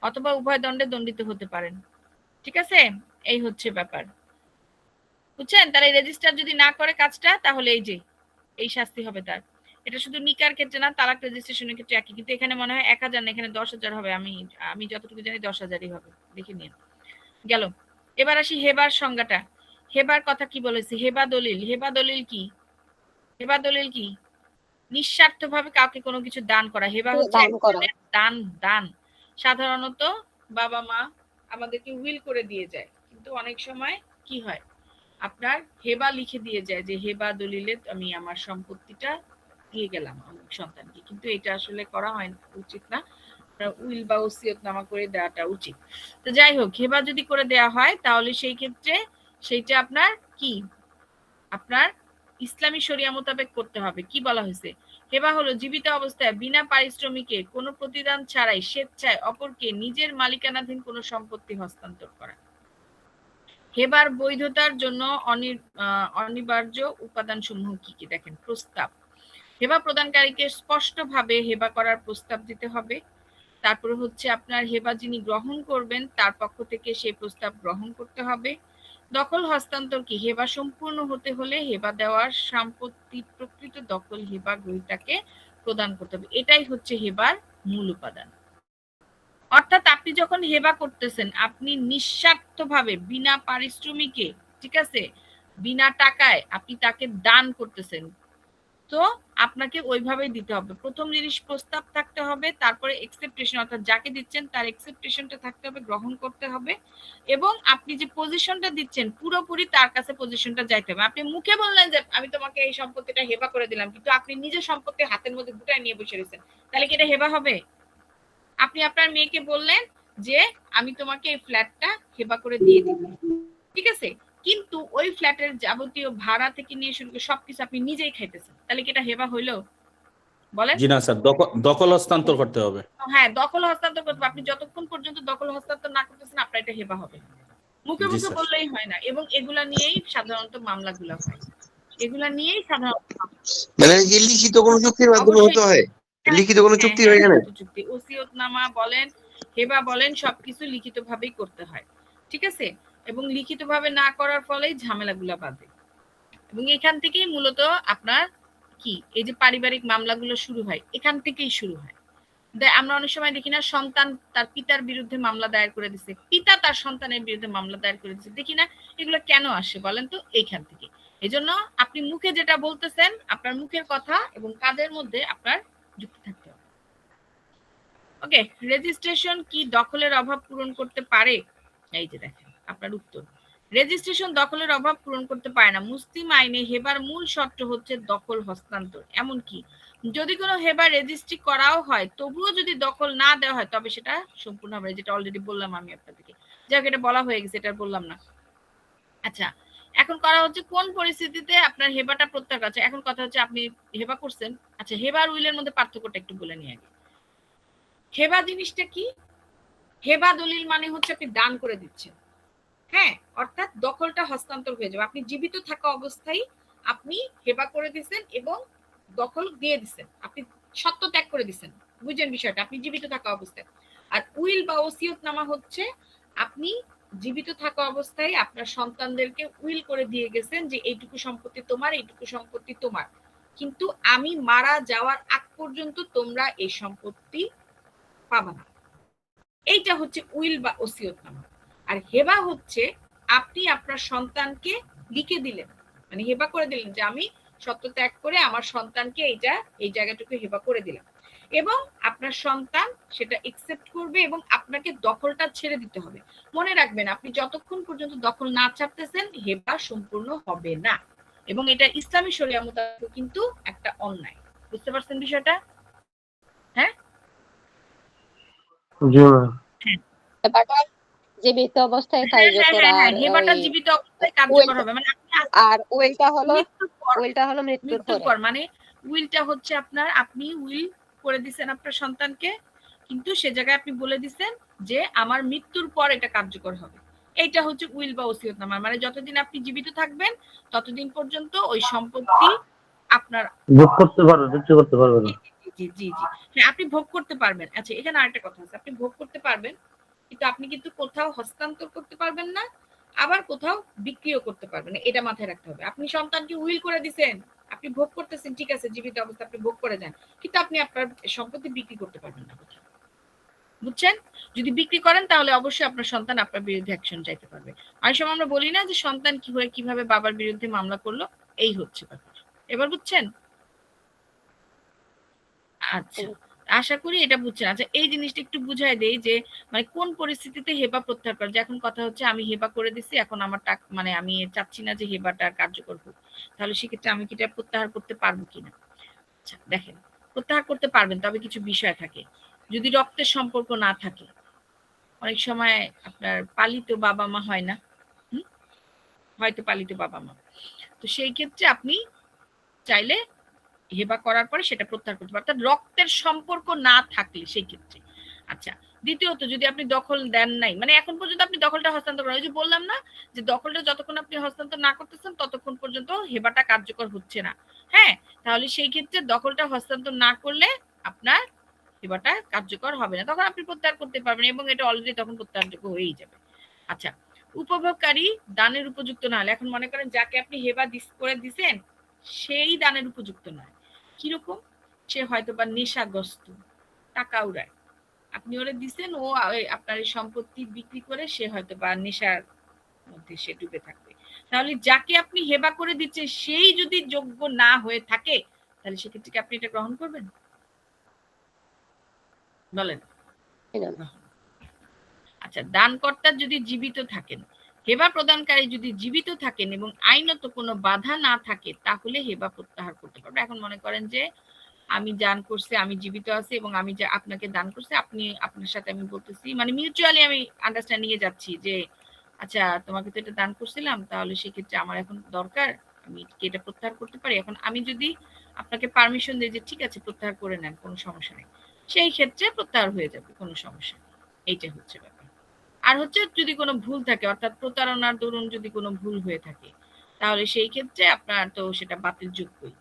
অথবা উভয় দণ্ডে দণ্ডিত হতে পারেন, ঠিক আছে? এই হচ্ছে ব্যাপার, বুঝছেন? তার এই রেজিস্টার যদি না করে কাজটা, তাহলে এই যে এই শাস্তি হবে তার। এটা শুধু নিকার ক্ষেত্রে না, তালাক রেজিস্ট্রেশনের ক্ষেত্রে একই, কিন্তু এখানে মনে হয় 1000 না, এখানে 10,000 হবে। আমি যতটুকু জানি 10,000ই হবে, দেখে নিন। গেল, এবার আসি হেবার সংজ্ঞাটা। হেবার কথা কি বলেছি? হেবা দলিল। হেবা দলিল কি? হেবা দলিল কি? নিঃস্বার্থভাবে কাউকে কোনো কিছু দান করা। হেবা হচ্ছে দান। সাধারণত বাবা মা আমাদেরকে উইল করে দিয়ে যায়, কিন্তু অনেক সময় কি হয়, আপনার হেবা লিখে দিয়ে যায় যে হেবা দলিলে আমি আমার সম্পত্তিটা দিয়ে গেলাম আমার সন্তানকে, কিন্তু এটা আসলে করা হয় উচিত না, উইল বা ওসিয়তনামা করে দেওয়াটা উচিত। তো যাই হোক, হেবা যদি করে দেওয়া হয় তাহলে সেই ক্ষেত্রে সেইটা আপনার কি, আপনার ইসলামী শরিয়া মোতাবেক করতে হবে। কি বলা হয়েছে? হেবা হলো জীবিত অবস্থায় বিনা পারিশ্রমিকে কোনো প্রতিদান ছাড়াই স্বেচ্ছায় অপরকে নিজের মালিকানাধীন কোনো সম্পত্তি হস্তান্তর করা। হেবার বৈধতার জন্য অনিবার্য উপাদান সমূহ কি কি? দেখেন, প্রস্তাব। হেবা প্রদানকারীকে স্পষ্টভাবে হেবা করার প্রস্তাব দিতে হবে। তারপরে হচ্ছে আপনার হেবা যিনি গ্রহণ করবেন তার পক্ষ থেকে সেই প্রস্তাব গ্রহণ করতে হবে। দখল হস্তান্তর কি? হেবা সম্পূর্ণ হতে হলে হেবা দেওয়ার সম্পত্তির প্রকৃত দখল হেবা গ্রহীতাকে প্রদান করতে হবে। এটাই হচ্ছে হেবার মূল উপাদান। অর্থাৎ আপনি যখন হেবা করতেছেন, আপনি নিঃস্বার্থভাবে বিনা পারিশ্রমিকে, ঠিক আছে, বিনা টাকায় আপনি তাকে দান করতেছেন, তো আপনাকে ওইভাবেই দিতে হবে। প্রথম জিনিস প্রস্তাব থাকতে হবে, তারপরে এক্সেপ্টেশন, অর্থাৎ যাকে দিচ্ছেন তার এক্সেপ্টেশনটা থাকতে হবে, গ্রহণ করতে হবে, এবং আপনি যে পজিশনটা দিচ্ছেন পুরোপুরি তার কাছে পজিশনটা যাইতে হবে। আপনি মুখে বললেন যে আমি তোমাকে এই সম্পত্তিটা হেবা করে দিলাম, কিন্তু আপনি নিজের সম্পত্তি হাতের মধ্যে গুটায় নিয়ে বসে রয়েছেন, তাহলে কি এটা হেবা হবে? আপনি আপনার মেয়েকে বললেন যে আমি তোমাকে এই ফ্ল্যাটটা হেবা করে দিয়ে দিব, ঠিক আছে, কিন্তু ওই ফ্ল্যাটের যাবতীয় ভাড়া থেকে নিয়ে শুরু করে সবকিছু আপনি নিজেই খাইতেছেন, তাহলে কি এটা হেবা হইলো? বলেন। জি না স্যার, দখল হস্তান্তর করতে হবে। হ্যাঁ, দখল হস্তান্তর করতে হবে। আপনি যতক্ষণ পর্যন্ত দখল হস্তান্তর না করতেছেন আপনার এটা হেবা হবে না। মুখে জি মুখে স্যার। বললেই হয় না, এবং এগুলা নিয়েই সাধারণত মামলাগুলো হয়, এগুলা নিয়েই সাধারণত মানে এই লিখিত কোনো চুক্তির মাধ্যমে হতে হয়, লিখিত কোনো চুক্তি হয় এখানে? চুক্তি, ওসিয়তনামা বলেন, হেবা বলেন, সবকিছু লিখিতভাবেই করতে হয়, ঠিক আছে, এবং লিখিতভাবে না করার ফলেই ঝামেলাগুলা বাধে, এবং এখান থেকেই মূলত আপনার কি এই যে পারিবারিক মামলাগুলো শুরু হয়, এখান থেকেই শুরু হয়। আমরা অনেক সময় দেখি না, সন্তান তার পিতার বিরুদ্ধে মামলা দায়ের করে দিচ্ছে, পিতা তার সন্তানের বিরুদ্ধে মামলা দায়ের করে দিচ্ছে, দেখি না, এগুলো কেন আসে বলেন তো? এইখান থেকে। এজন্য আপনি মুখে যেটা বলতেছেন, আপনার মুখের কথা এবং কাজের মধ্যে আপনার যুক্তি থাকতে হবে। ওকে, রেজিস্ট্রেশন কি দখলের অভাব পূরণ করতে পারে? এই যে দেখেন আপনার উত্তর, রেজিস্ট্রেশন দখলের অভাব পূরণ করতে পারে না। মুসলিম আইনে হেবার মূল শর্ত হচ্ছে দখল হস্তান্তর। এমনকি যদি কোনো হেবার রেজিস্ট্রি করাও হয় তবুও যদি দখল না দেওয়া হয় তবে সেটা সম্পূর্ণ হবে, যেটা অলরেডি বললাম আমি আপনাদেরকে, যাক এটা বলা হয়ে গেছে, এটা বললাম না। আচ্ছা, এখন করা হচ্ছে কোন পরিস্থিতিতে আপনার হেবাটা প্রত্যাহার করা। এখন কথা হচ্ছে আপনি হেবা করছেন, আচ্ছা হেবার উইলের মধ্যে পার্থক্যটা একটু বলে নিয়ে আগে। হেবা জিনিসটা কি? হেবা দলিল মানে হচ্ছে আপনি দান করে দিচ্ছেন, হ্যাঁ, অর্থাৎ দখলটা হস্তান্তর হয়ে যাবে। আপনি জীবিত থাকা অবস্থায় আপনি হেবা করে দিচ্ছেন এবং দখল দিয়ে দিচ্ছেন, আপনি সত্য ত্যাগ করে দিচ্ছেন, বুঝছেন বিষয়টা, আপনি জীবিত থাকা অবস্থায়। আর উইল বা ওসিয়তনামা হচ্ছে আপনি জীবিত থাকা অবস্থায় আপনার সন্তানদেরকে উইল করে দিয়ে গেছেন যে এইটুকু সম্পত্তি তোমার, এইটুকু সম্পত্তি তোমার, কিন্তু আমি মারা যাওয়ার আগ পর্যন্ত তোমরা এই সম্পত্তি পাবা না। এইটা হচ্ছে উইল বা ওসিয়তনামা। আর হেবা হচ্ছে আপনি আপনার সন্তানকে লিখে দিলেন, মানে হেবা করে দিলেন যে আমি সত্য ত্যাগ করে আমার সন্তানকে এইটা এই জায়গাটুকু হেবা করে দিলাম, এবং আপনার সন্তান সেটা একসেপ্ট করবে এবং আপনাকে দখলটা ছেড়ে দিতে হবে। মনে রাখবেন, আপনি যতক্ষণ পর্যন্ত দখল না ছাড়তেছেন হেবা সম্পূর্ণ হবে না, এবং এটা ইসলামী শরিয়া মোতাবেক কিন্তু একটা অন্যায়। বুঝতে পারছেন বিষয়টা? হ্যাঁ জি ম্যাম। হেবাটা জীবিত অবস্থায় কার্যকর, আর হেবাটা জীবিত অবস্থায় কার্যকর হবে, মানে আর উইলটা হলো মৃত্যুর মৃত্যুর পর। মানে উইলটা হচ্ছে আপনার, আপনি উইল করে দিবেন আপনার সন্তানকে, কিন্তু সে জায়গায় আপনি বলে দিবেন যে আমার মৃত্যুর পর এটা কার্যকর হবে। এইটা হচ্ছে উইল বা ওসিয়তনামা, মানে যতদিন আপনি জীবিত থাকবেন ততদিন পর্যন্ত ওই সম্পত্তি আপনার ভোগ করতে পারবে, বিক্রি করতে পারবে না। জি জি জি, হ্যাঁ আপনি ভোগ করতে পারবেন। আচ্ছা, এখানে আরেকটা কথা আছে, আপনি ভোগ করতে পারবেন কিন্তু আপনি কিন্তু কোথাও হস্তান্তর করতে পারবেন না, আবার কোথাও বিক্রিও করতে পারবেন না, এটা মাথায় রাখতে হবে। আপনি সন্তানকে উইল করে দিবেন, আপনি ভোগ করতেছেন, ঠিক আছে, জীবিত অবস্থা আপনি ভোগ করে যান, কিন্তু আপনি আপনার সম্পত্তি বিক্রি করতে পারবেন না কোথাও, বুঝছেন? যদি বিক্রি করেন তাহলে অবশ্যই আপনার সন্তান আপনার বিরুদ্ধে অ্যাকশন চাইতে পারবে। অনেক সময় আমরা বলি না যে সন্তান কিভাবে বাবার বিরুদ্ধে মামলা করলো, এই হচ্ছে ব্যাপার। এবার বুঝছেন? আচ্ছা, আশা করি এটা বুঝছেন। আচ্ছা, এই জিনিসটা একটু বুঝাই দেই যে মানে কোন পরিস্থিতিতে হেবা প্রত্যাহার করা। এখন কথা হচ্ছে আমি হেবা করে দিছি, এখন আমার টাকা, মানে আমি চাচ্ছি না যে হেবাটা কার্যকর হোক, তাহলে সেক্ষেত্রে আমি কি এটা প্রত্যাহার করতে পারবো কিনা? আচ্ছা দেখেন, প্রত্যাহার করতে পারবেন, তবে কিছু বিষয় থাকে। যদি রক্তের সম্পর্ক না থাকে, অনেক সময় আপনার পালিত বাবা মা হয় না, হয়তো পালিত বাবা মা, তো সেই ক্ষেত্রে আপনি চাইলে হেবা করার পরে সেটা প্রত্যাহার করতে পারেন, অর্থাৎ রক্তের সম্পর্ক না থাকলে সেই ক্ষেত্রে। আচ্ছা, দ্বিতীয়ত যদি আপনি দখল দেন নাই, মানে এখন পর্যন্ত আপনি দখলটা হস্তান্তর করেন, ওই যে বললাম না যে দখলটা যতক্ষণ আপনি হস্তান্তর না করতেছেন ততক্ষণ পর্যন্ত হেবাটা কার্যকর হচ্ছে না, হ্যাঁ, তাহলে সেই ক্ষেত্রে দখলটা হস্তান্তর না করলে আপনার হেবাটা কার্যকর হবে না, তখন আপনি প্রত্যাহার করতে পারবেন এবং এটা অলরেডি তখন প্রত্যাহারযোগ্য হয়েই যাবে। আচ্ছা, উপভোগকারী দানের উপযুক্ত না হলে, এখন মনে করেন যাকে আপনি হেবা করে দিছেন সেই দানের উপযুক্ত নয়। কিরকম? সে হয়তো বা নেশাগ্রস্ত, টাকা উড়ায়, আপনি ওরে দিচ্ছেন, ও আপনার এই সম্পত্তি বিক্রি করে সে হয়তো বা নেশার মধ্যে সে ডুবে থাকবে, তাহলে যাকে আপনি হেবা করে দিচ্ছেন সেই যদি যোগ্য না হয়ে থাকে তাহলে সেক্ষেত্রে কি আপনি এটা গ্রহণ করবেন? বলেন। আচ্ছা, দানকর্তা যদি জীবিত থাকেন, হেবা প্রদানকারী যদি জীবিত থাকেন এবং আইনত কোনো বাধা না থাকে, তাহলে হেবা প্রত্যাহার করতে পারবে। এখন মনে করেন যে আমি দান করছি, আমি জীবিত আছি এবং আমি যে আপনাকে দান করছি, আপনার সাথে আমি বলতেছি, মানে মিউচুয়ালি আমি আন্ডারস্ট্যান্ডিং এ যাচ্ছি যে আচ্ছা তোমাকে তো এটা দান করছিলাম, তাহলে সেক্ষেত্রে আমার এখন দরকার, আমি কি এটা প্রত্যাহার করতে পারি? এখন আমি যদি আপনাকে পারমিশন দিই যে ঠিক আছে প্রত্যাহার করে নেন, কোনো সমস্যা নেই, সেই ক্ষেত্রে প্রত্যাহার হয়ে যাবে, কোনো সমস্যা নেই। এইটা হচ্ছে ব্যাপার। আর হচ্ছে যদি কোনো ভুল থাকে, অর্থাৎ প্রতারণার দরুন যদি কোনো ভুল হয়ে থাকে, তাহলে সেই ক্ষেত্রে আপনার তো সেটা বাতিল যোগ্যই।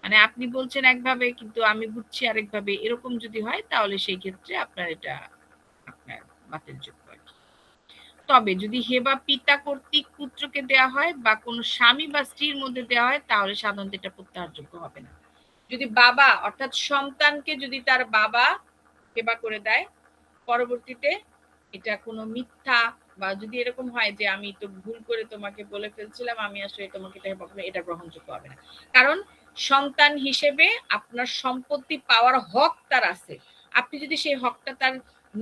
মানে আপনি বলছেন একভাবে কিন্তু আমি বুঝছি আরেকভাবে, এরকম যদি হয় তাহলে সেই ক্ষেত্রে আপনার এটা আপনার বাতিল যোগ্য আর কি। তবে যদি হেবা পিতা কর্তৃক পুত্রকে দেওয়া হয় বা কোনো স্বামী বা স্ত্রীর মধ্যে দেওয়া হয়, তাহলে সাধারণত এটা প্রত্যাহারযোগ্য হবে না। যদি বাবা অর্থাৎ সন্তানকে যদি তার বাবা হেবা করে দেয়, পরবর্তীতে এটা কোনো মিথ্যা বা যদি এরকম হয় যে আমি তো ভুল করে তোমাকে বলে ফেলছিলাম, আমি আসলে তোমাকে এটা গ্রহণযোগ্য হবে না। কারণ সন্তান হিসেবে আপনার সম্পত্তি পাওয়ার হক তার আছে, আপনি যদি সেই হকটা তার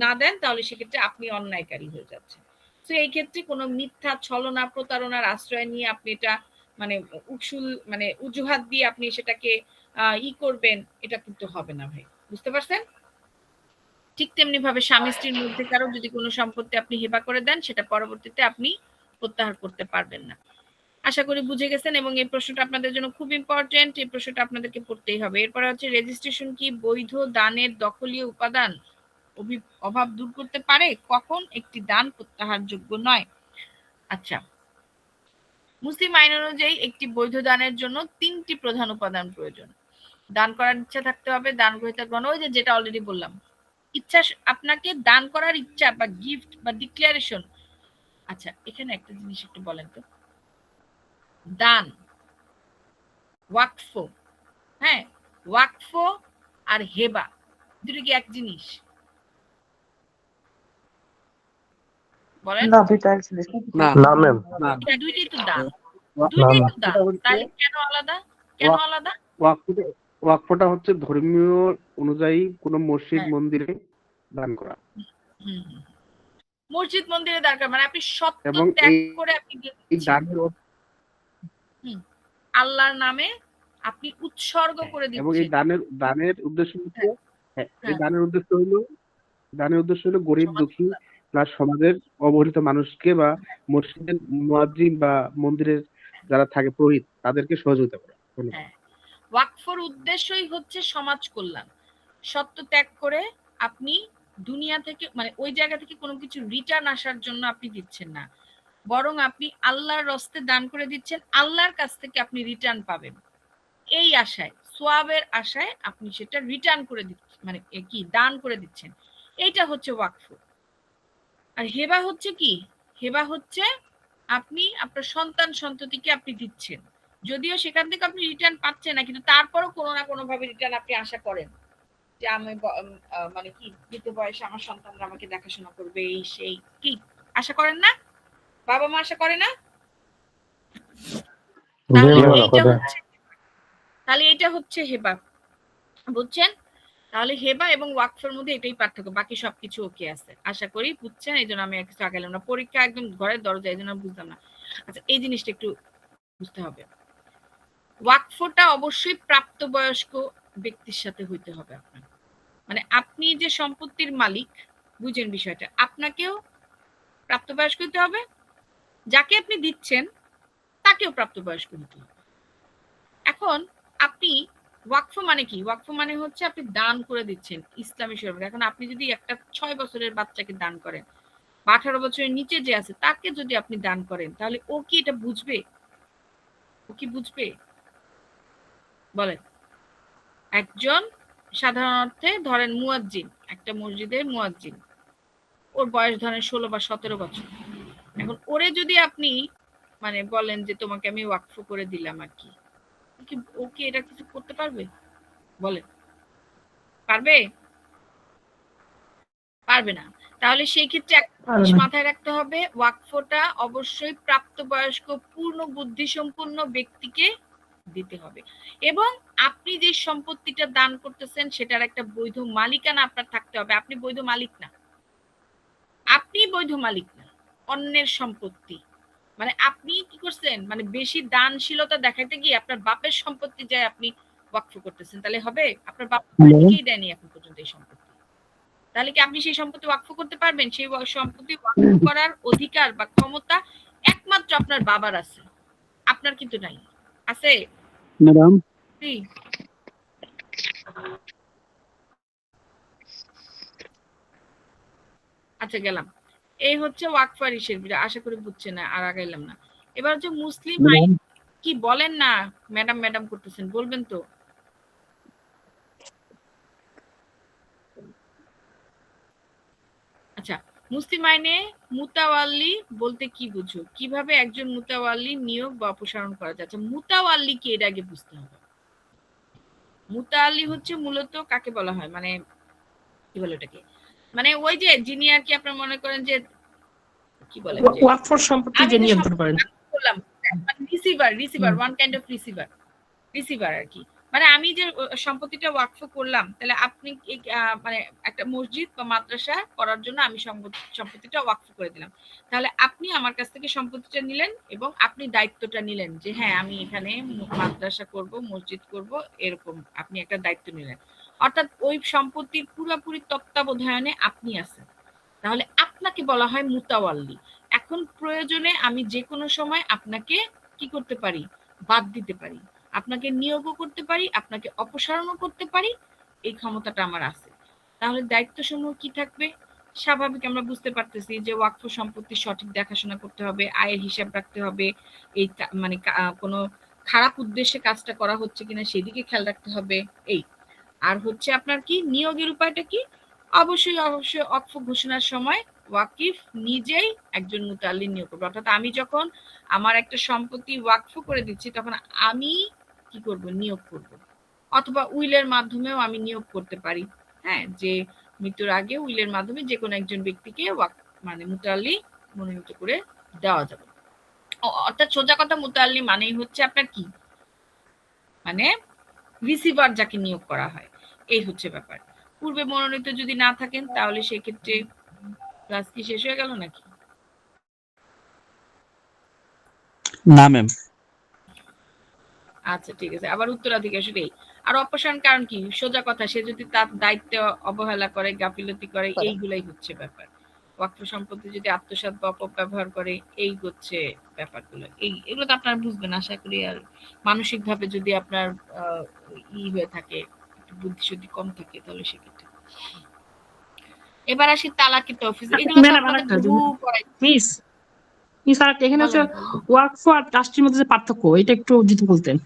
না দেন, তাহলে সেক্ষেত্রে আপনি অন্যায়কারী হয়ে যাচ্ছেন। তো এই ক্ষেত্রে কোনো মিথ্যা ছলনা প্রতারণার আশ্রয় নিয়ে আপনি এটা মানে মানে অজুহাত দিয়ে আপনি সেটাকে করবেন, এটা কিন্তু হবে না ভাই, বুঝতে পারছেন? ঠিক তেমনি ভাবে স্বামী স্ত্রীর মধ্যে কারো যদি কোনো সম্পত্তি আপনি হেবা করে দেন, সেটা পরবর্তীতে আপনি প্রত্যাহার করতে পারবেন না। আশা করি বুঝে গেছেন এবং এই প্রশ্নটা আপনাদের জন্য খুব ইম্পর্টেন্ট, এই প্রশ্নটা আপনাদেরকে পড়তেই হবে। এরপরে হচ্ছে রেজিস্ট্রেশন কি বৈধ দানের দখলীয় উপাদান অভাব দূর করতে পারে? কখন একটি দান প্রত্যাহারযোগ্য নয়? আচ্ছা, মুসলিম আইন অনুযায়ী একটি বৈধ দানের জন্য 3টি প্রধান উপাদান প্রয়োজন। দান করার ইচ্ছা থাকতে হবে, দান গ্রহীতার গ্রহণ, ওই যেটা অলরেডি বললাম, ইচ্ছা, আপনাকে দান করার ইচ্ছা বা গিফট বা ডিক্লারেশন। আচ্ছা, এখানে একটা জিনিস একটু বলেন তো, দান, ওয়াকফ, হ্যাঁ, ওয়াকফ আর হেবা দুটো কি এক জিনিস? বলেন। না, দুইটা এক জিনিস। না ম্যাম, দুইটাই তো দান, দুইটাই তো দান, তাহলে কেন আলাদা? কেন আলাদা? ওয়াকফটা হচ্ছে ধর্মীয় অনুযায়ী কোন মসজিদ হ্যাঁ। মন্দিরে দান করা। মসজিদ মন্দিরে দরকার, মানে আপনি সত্য এবং ত্যাগ করে আপনি এই দানের আল্লাহর নামে আপনি উৎসর্গ করে দিচ্ছেন। এবং এই দানের উদ্দেশ্য হচ্ছে, এই দানের উদ্দেশ্য হলো গরিব দুঃখী প্লাস সমাজের অবহেলিত মানুষকে বা মসজিদের মুয়াজ্জিন বা মন্দিরের যারা থাকে পুরোহিত তাদেরকে সহযোগিতা করা। ওয়াকফের উদ্দেশ্যই হচ্ছে সমাজ কল্যাণ। সত্য ত্যাগ করে আপনি দুনিয়া থেকে মানে ওই জায়গা থেকে কোনো কিছু রিটার্ন আসার জন্য আপনি দিচ্ছেন না, বরং আপনি আল্লাহর রাস্তে দান করে দিচ্ছেন, আল্লাহর কাছ থেকে আপনি রিটার্ন পাবেন এই আশায়, সোয়াবের আশায় আপনি সেটা রিটার্ন করে দিচ্ছেন, মানে কি দান করে দিচ্ছেন। এইটা হচ্ছে ওয়াকফ। আর হেবা হচ্ছে কি? হেবা হচ্ছে আপনি আপনার সন্তান সন্ততিকে আপনি দিচ্ছেন, যদিও সেখান থেকে আপনি রিটার্ন পাচ্ছেন না, কিন্তু তারপরও কোনো না কোনো ভাবে রিটার্ন আপনি আশা করেন যে আমি মানে কি বৃদ্ধ বয়সে আমার সন্তানরা আমাকে দেখাশোনা করবে, এই সেই কি আশা করেন না? বাবা মা আশা করে না? তাহলে এটা হচ্ছে হেবা, বুঝছেন? তাহলে হেবা এবং ওয়াকফের মধ্যে এটাই পার্থক্য, বাকি সবকিছু ওকে আছে। আশা করি বুঝছেন, এই জন্য আমি আর কিছু আগাইলাম না, পরীক্ষা একদম ঘরের দরজা, এই জন্য বুঝলাম না। আচ্ছা, এই জিনিসটা একটু বুঝতে হবে, ওয়াকফটা অবশ্যই প্রাপ্তবয়স্ক ব্যক্তির সাথে হইতে হবে আপনার, মানে আপনি যে সম্পত্তির মালিক, বুঝেন বিষয়টা, আপনাকেও প্রাপ্তবয়স্ক হইতে হবে, যাকে আপনি দিচ্ছেন তাকেও প্রাপ্তবয়স্ক হইতে হবে। এখন আপনি ওয়াকফ মানে কি? ওয়াকফ মানে হচ্ছে আপনি দান করে দিচ্ছেন ইসলামী শরীয়ত। এখন আপনি যদি একটা 6 বছরের বাচ্চাকে দান করেন বা 18 বছরের নিচে যে আছে তাকে যদি আপনি দান করেন, তাহলে ও কি এটা বুঝবে? ও কি বুঝবে বলেন? একজন সাধারণ অর্থে ধরেন মুয়াজ্জিন, একটা মসজিদের মুয়াজ্জিন, ওর বয়স ধরেন 16 বা 17 বছর। এখন ওরে যদি আপনি মানে বলেন যে তোমাকে আমি ওয়াকফ করে দিলাম আর কি, ও কি এটা কিছু করতে পারবে? বলেন, পারবে? পারবে না। তাহলে সেই ক্ষেত্রে মাথায় রাখতে হবে, ওয়াকফটা অবশ্যই প্রাপ্তবয়স্ক পূর্ণ বুদ্ধি সম্পন্ন ব্যক্তিকে দিতে হবে। এবং আপনি যে সম্পত্তিটা দান করতেছেন সেটার একটা বৈধ মালিকানা আপনার থাকতে হবে। আপনি বৈধ মালিক না, আপনি বৈধ মালিক না, অন্যের সম্পত্তি। মানে আপনি কি করছেন, মানে বেশি দানশীলতা দেখাইতে গিয়ে আপনার বাপের সম্পত্তি যায় আপনি ওয়াকফ করতেছেন, তাহলে হবে? আপনার বাপ নিজেই দেয়নি এখন পর্যন্ত এই সম্পত্তি, তাহলে কি আপনি সেই সম্পত্তি ওয়াকফ করতে পারবেন? সেই সম্পত্তি ওয়াকফ করার অধিকার বা ক্ষমতা একমাত্র আপনার বাবার আছে, আপনার কিন্তু নাই। আছে ম্যাডাম? আচ্ছা গেলাম, এই হচ্ছে ওয়াকফ আর ইসের বিরা, আশা করি বুঝছে না, আর আগাইলাম না। এবার হচ্ছে মুসলিম আইন কি বলেন না, ম্যাডাম ম্যাডাম করতেছেন, বলবেন তো? আচ্ছা, মুসলিম আইনে মুতাওয়াল্লি বলতে কি বুঝো, কিভাবে একজন মুতাওয়াল্লি নিয়োগ বা অপসারণ করা যাচ্ছে? মুতাওয়াল্লি কি এর আগে বুঝতে হবে। মুতাওয়াল্লি হচ্ছে মূলত কাকে বলা হয়, মানে কি বলে ওটাকে, মানে ওই যে যিনি আর কি আপনার মনে করেন যে কি বলে ওয়াকফ সম্পত্তি যে নিয়ন্ত্রণ করেন, বললাম receiver one kind of receiver আর কি। মানে আমি যে সম্পত্তিটা ওয়াকফ করলাম, তাহলে আপনি মানে একটা মসজিদ বা মাদ্রাসা করার জন্য আমি সম্পত্তিটা ওয়াকফ করে দিলাম, তাহলে আপনি আমার কাছ থেকে সম্পত্তিটা নিলেন এবং আপনি দায়িত্বটা নিলেন যে হ্যাঁ আমি এখানে মাদ্রাসা করব, মসজিদ করব, এরকম আপনি একটা দায়িত্ব নিলেন। অর্থাৎ ওই সম্পত্তির পুরোপুরি তত্ত্বাবধানে আপনি আছেন, তাহলে আপনাকে বলা হয় মুতাওয়াল্লি। এখন প্রয়োজনে আমি যে কোনো সময় আপনাকে কি করতে পারি, বাদ দিতে পারি, আপনাকে নিয়োগও করতে পারি, আপনাকে অপসারণও করতে পারি, এই ক্ষমতাটা আমার আছে। তাহলে দায়িত্ব সমূহ কি থাকবে? স্বাভাবিক, আমরা বুঝতে পারতেছি যে ওয়াকফ সম্পত্তির সঠিক দেখাশোনা করতে হবে, আয়ের হিসাব রাখতে হবে, এই মানে কোনো খারাপ উদ্দেশ্যে কাজটা করা হচ্ছে কিনা সেদিকে খেয়াল রাখতে হবে। এই আর হচ্ছে আপনার কি নিয়োগের উপায়টা কি? অবশ্যই অবশ্যই ওয়াকফ ঘোষণার সময় ওয়াকিফ নিজেই একজন মুতাল্লি নিয়োগ করবে। অর্থাৎ আমি যখন আমার একটা সম্পত্তি ওয়াকফ করে দিচ্ছি তখন আমি কি করব, নিয়োগ করব। অথবা উইলের মাধ্যমেও আমি নিয়োগ করতে পারি, হ্যাঁ, যে মৃত্যুর আগে উইলের মাধ্যমে যে কোনো একজন ব্যক্তিকে মানে মুতাল্লি মনোনীত করে দেওয়া যাবে। অর্থাৎ সোজা কথা মুতাল্লি মানেই হচ্ছে আপনার কি, মানে রিসিভার যাকে নিয়োগ করা হয়, এই হচ্ছে ব্যাপার। পূর্বে মনোনীত যদি না থাকেন তাহলে সেক্ষেত্রে ক্লাস কি শেষ হয়ে গেল নাকি? না ম্যাম। আচ্ছা ঠিক আছে, আবার উত্তরাধিকার শুধু। আর অপসারণ কারণ কি? সোজা কথা, সে যদি তার দায়িত্ব অবহেলা করে, গাফিলতি করে, এইগুলাই হচ্ছে ব্যাপার। ওয়াকফ সম্পত্তি যদি আত্মসাৎ বা অপব্যবহার করে, এই হচ্ছে ব্যাপারগুলো। এগুলো তো আপনারা বুঝবেন আশা করি। আর মানসিক ভাবে যদি আপনার হয়ে থাকে, বুদ্ধি শুদ্ধি কম থাকে, তাহলে সেক্ষেত্রে। এবার আসি তালাকি তহফিজ। এগুলো মিস আর এখানে হচ্ছে ওয়াকফ আর ট্রাস্টির মধ্যে যে পার্থক্য, এটা একটু যদি বলতেন।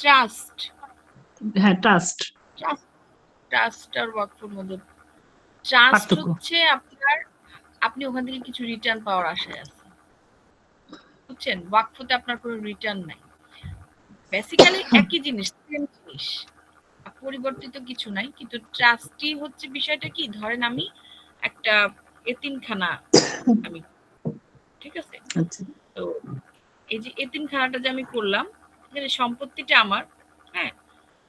ট্রাস্ট, হ্যাঁ ট্রাস্ট আর ওয়াকফের মধ্যে ট্রাস্ট হচ্ছে আপনার, আপনি ওখান থেকে কিছু রিটার্ন পাওয়ার আশায় আছেন, বুঝছেন? ওয়াকফতে আপনার কোনো রিটার্ন নাই, বেসিক্যালি একই জিনিস, সেম জিনিস, পরিবর্তিত কিছু নাই। কিন্তু ট্রাস্টি হচ্ছে বিষয়টা কি, ধরেন আমি একটা এতিমখানা, আমি ঠিক আছে, তো এই যে এতিমখানাটা যে আমি করলাম, এখানে সম্পত্তিটা আমার, হ্যাঁ,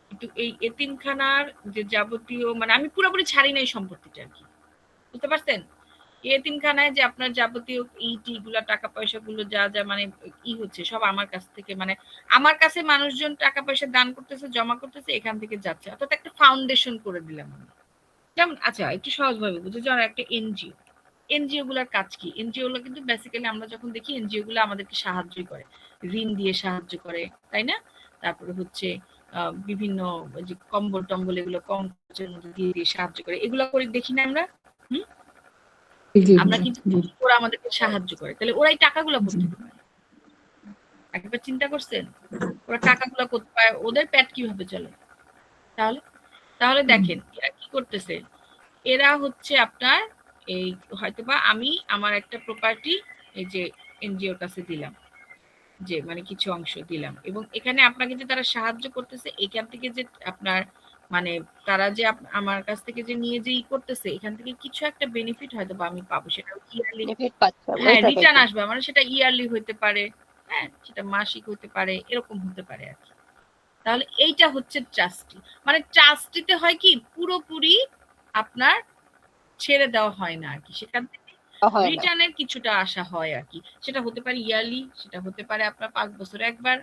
কিন্তু এই এতিমখানার যে যাবতীয়, মানে আমি পুরোপুরি ছাড়ি নাই সম্পত্তিটা আর কি, বুঝতে পারছেন? এতিমখানায় যে আপনার যাবতীয় ইটি গুলা, টাকা পয়সা গুলো যা যা মানে হচ্ছে সব আমার কাছ থেকে, মানে আমার কাছে মানুষজন টাকা পয়সা দান করতেছে, জমা করতেছে, এখান থেকে যাচ্ছে। অর্থাৎ একটা ফাউন্ডেশন করে দিলাম আমি, যেমন আচ্ছা একটু সহজভাবে বুঝে, যেমন একটা এনজিও গুলার কাজ কি? এনজিও গুলো কিন্তু বেসিক্যালি আমরা যখন দেখি এনজিও গুলো আমাদেরকে সাহায্য করে, ঋণ দিয়ে সাহায্য করে, তাই না? তারপরে হচ্ছে বিভিন্ন যে কম্বল টম্বল এগুলো কম খরচের মধ্যে দিয়ে সাহায্য করে, এগুলো করে দেখি না আমরা। আমরা কিন্তু ওরা আমাদেরকে সাহায্য করে, তাহলে ওরাই টাকাগুলো করতে পারে। একবার চিন্তা করছেন ওরা টাকাগুলো করতে পায়, ওদের পেট কিভাবে চলে? তাহলে দেখেন এরা কি করতেছে, এরা হচ্ছে আপনার এই হয়তোবা আমি আমার একটা প্রপার্টি এই যে এনজিওর কাছে দিলাম, যে মানে কিছু অংশ দিলাম, এবং এখানে আপনাকে যে তারা সাহায্য করতেছে, এখান থেকে যে আপনার মানে তারা যে আমার কাছ থেকে যে নিয়ে যে করতেছে, এখান থেকে কিছু একটা বেনিফিট হয়তো বা আমি পাবো, সেটা ইয়ারলি রিটার্ন আসবে আমার, সেটা ইয়ারলি হইতে পারে, হ্যাঁ, সেটা মাসিক হতে পারে, এরকম হতে পারে আর কি। তাহলে এইটা হচ্ছে ট্রাস্টি। মানে ট্রাস্টিতে হয় কি পুরোপুরি আপনার ছেড়ে দেওয়া হয় না আর কি, সেখান থেকে রিটার্নের কিছুটা আশা হয় আর কি। সেটা হতে পারে ইয়ারলি, সেটা হতে পারে আপনার 5 বছরে একবার,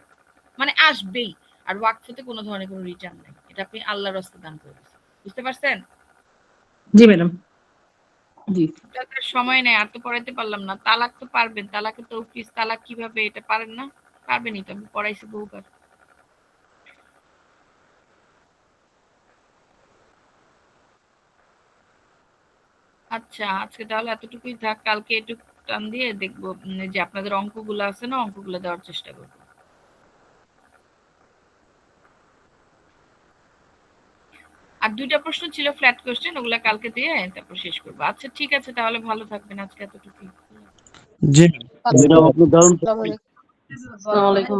মানে আসবেই। আর ওয়াকফতে কোনো ধরনের কোনো রিটার্ন নেই, এটা আপনি আল্লাহর রাস্তায় দান করে দিচ্ছেন। বুঝতে পারছেন? জি ম্যাডাম। জি, সময় নেই, আর তো পড়াইতে পারলাম না। তালাক তো পারবেন, তালাকে তো তালাক কিভাবে, এটা পারেন না? পারবেনই তো, আমি পড়াইছি বহুবার। আচ্ছা, আজকে তাহলে এতটুকুই থাক। কালকে একটু টান দিয়ে দেখবো যে আপনাদের অঙ্কগুলো আছে না, অঙ্কগুলো দেওয়ার চেষ্টা করবো। আর 2টা প্রশ্ন ছিল ফ্ল্যাট কোশ্চেন, ওগুলা কালকে দিয়ে তারপর শেষ করবো। আচ্ছা ঠিক আছে, তাহলে ভালো থাকবেন, আজকে এতটুকুই। জি আসসালামু আলাইকুম।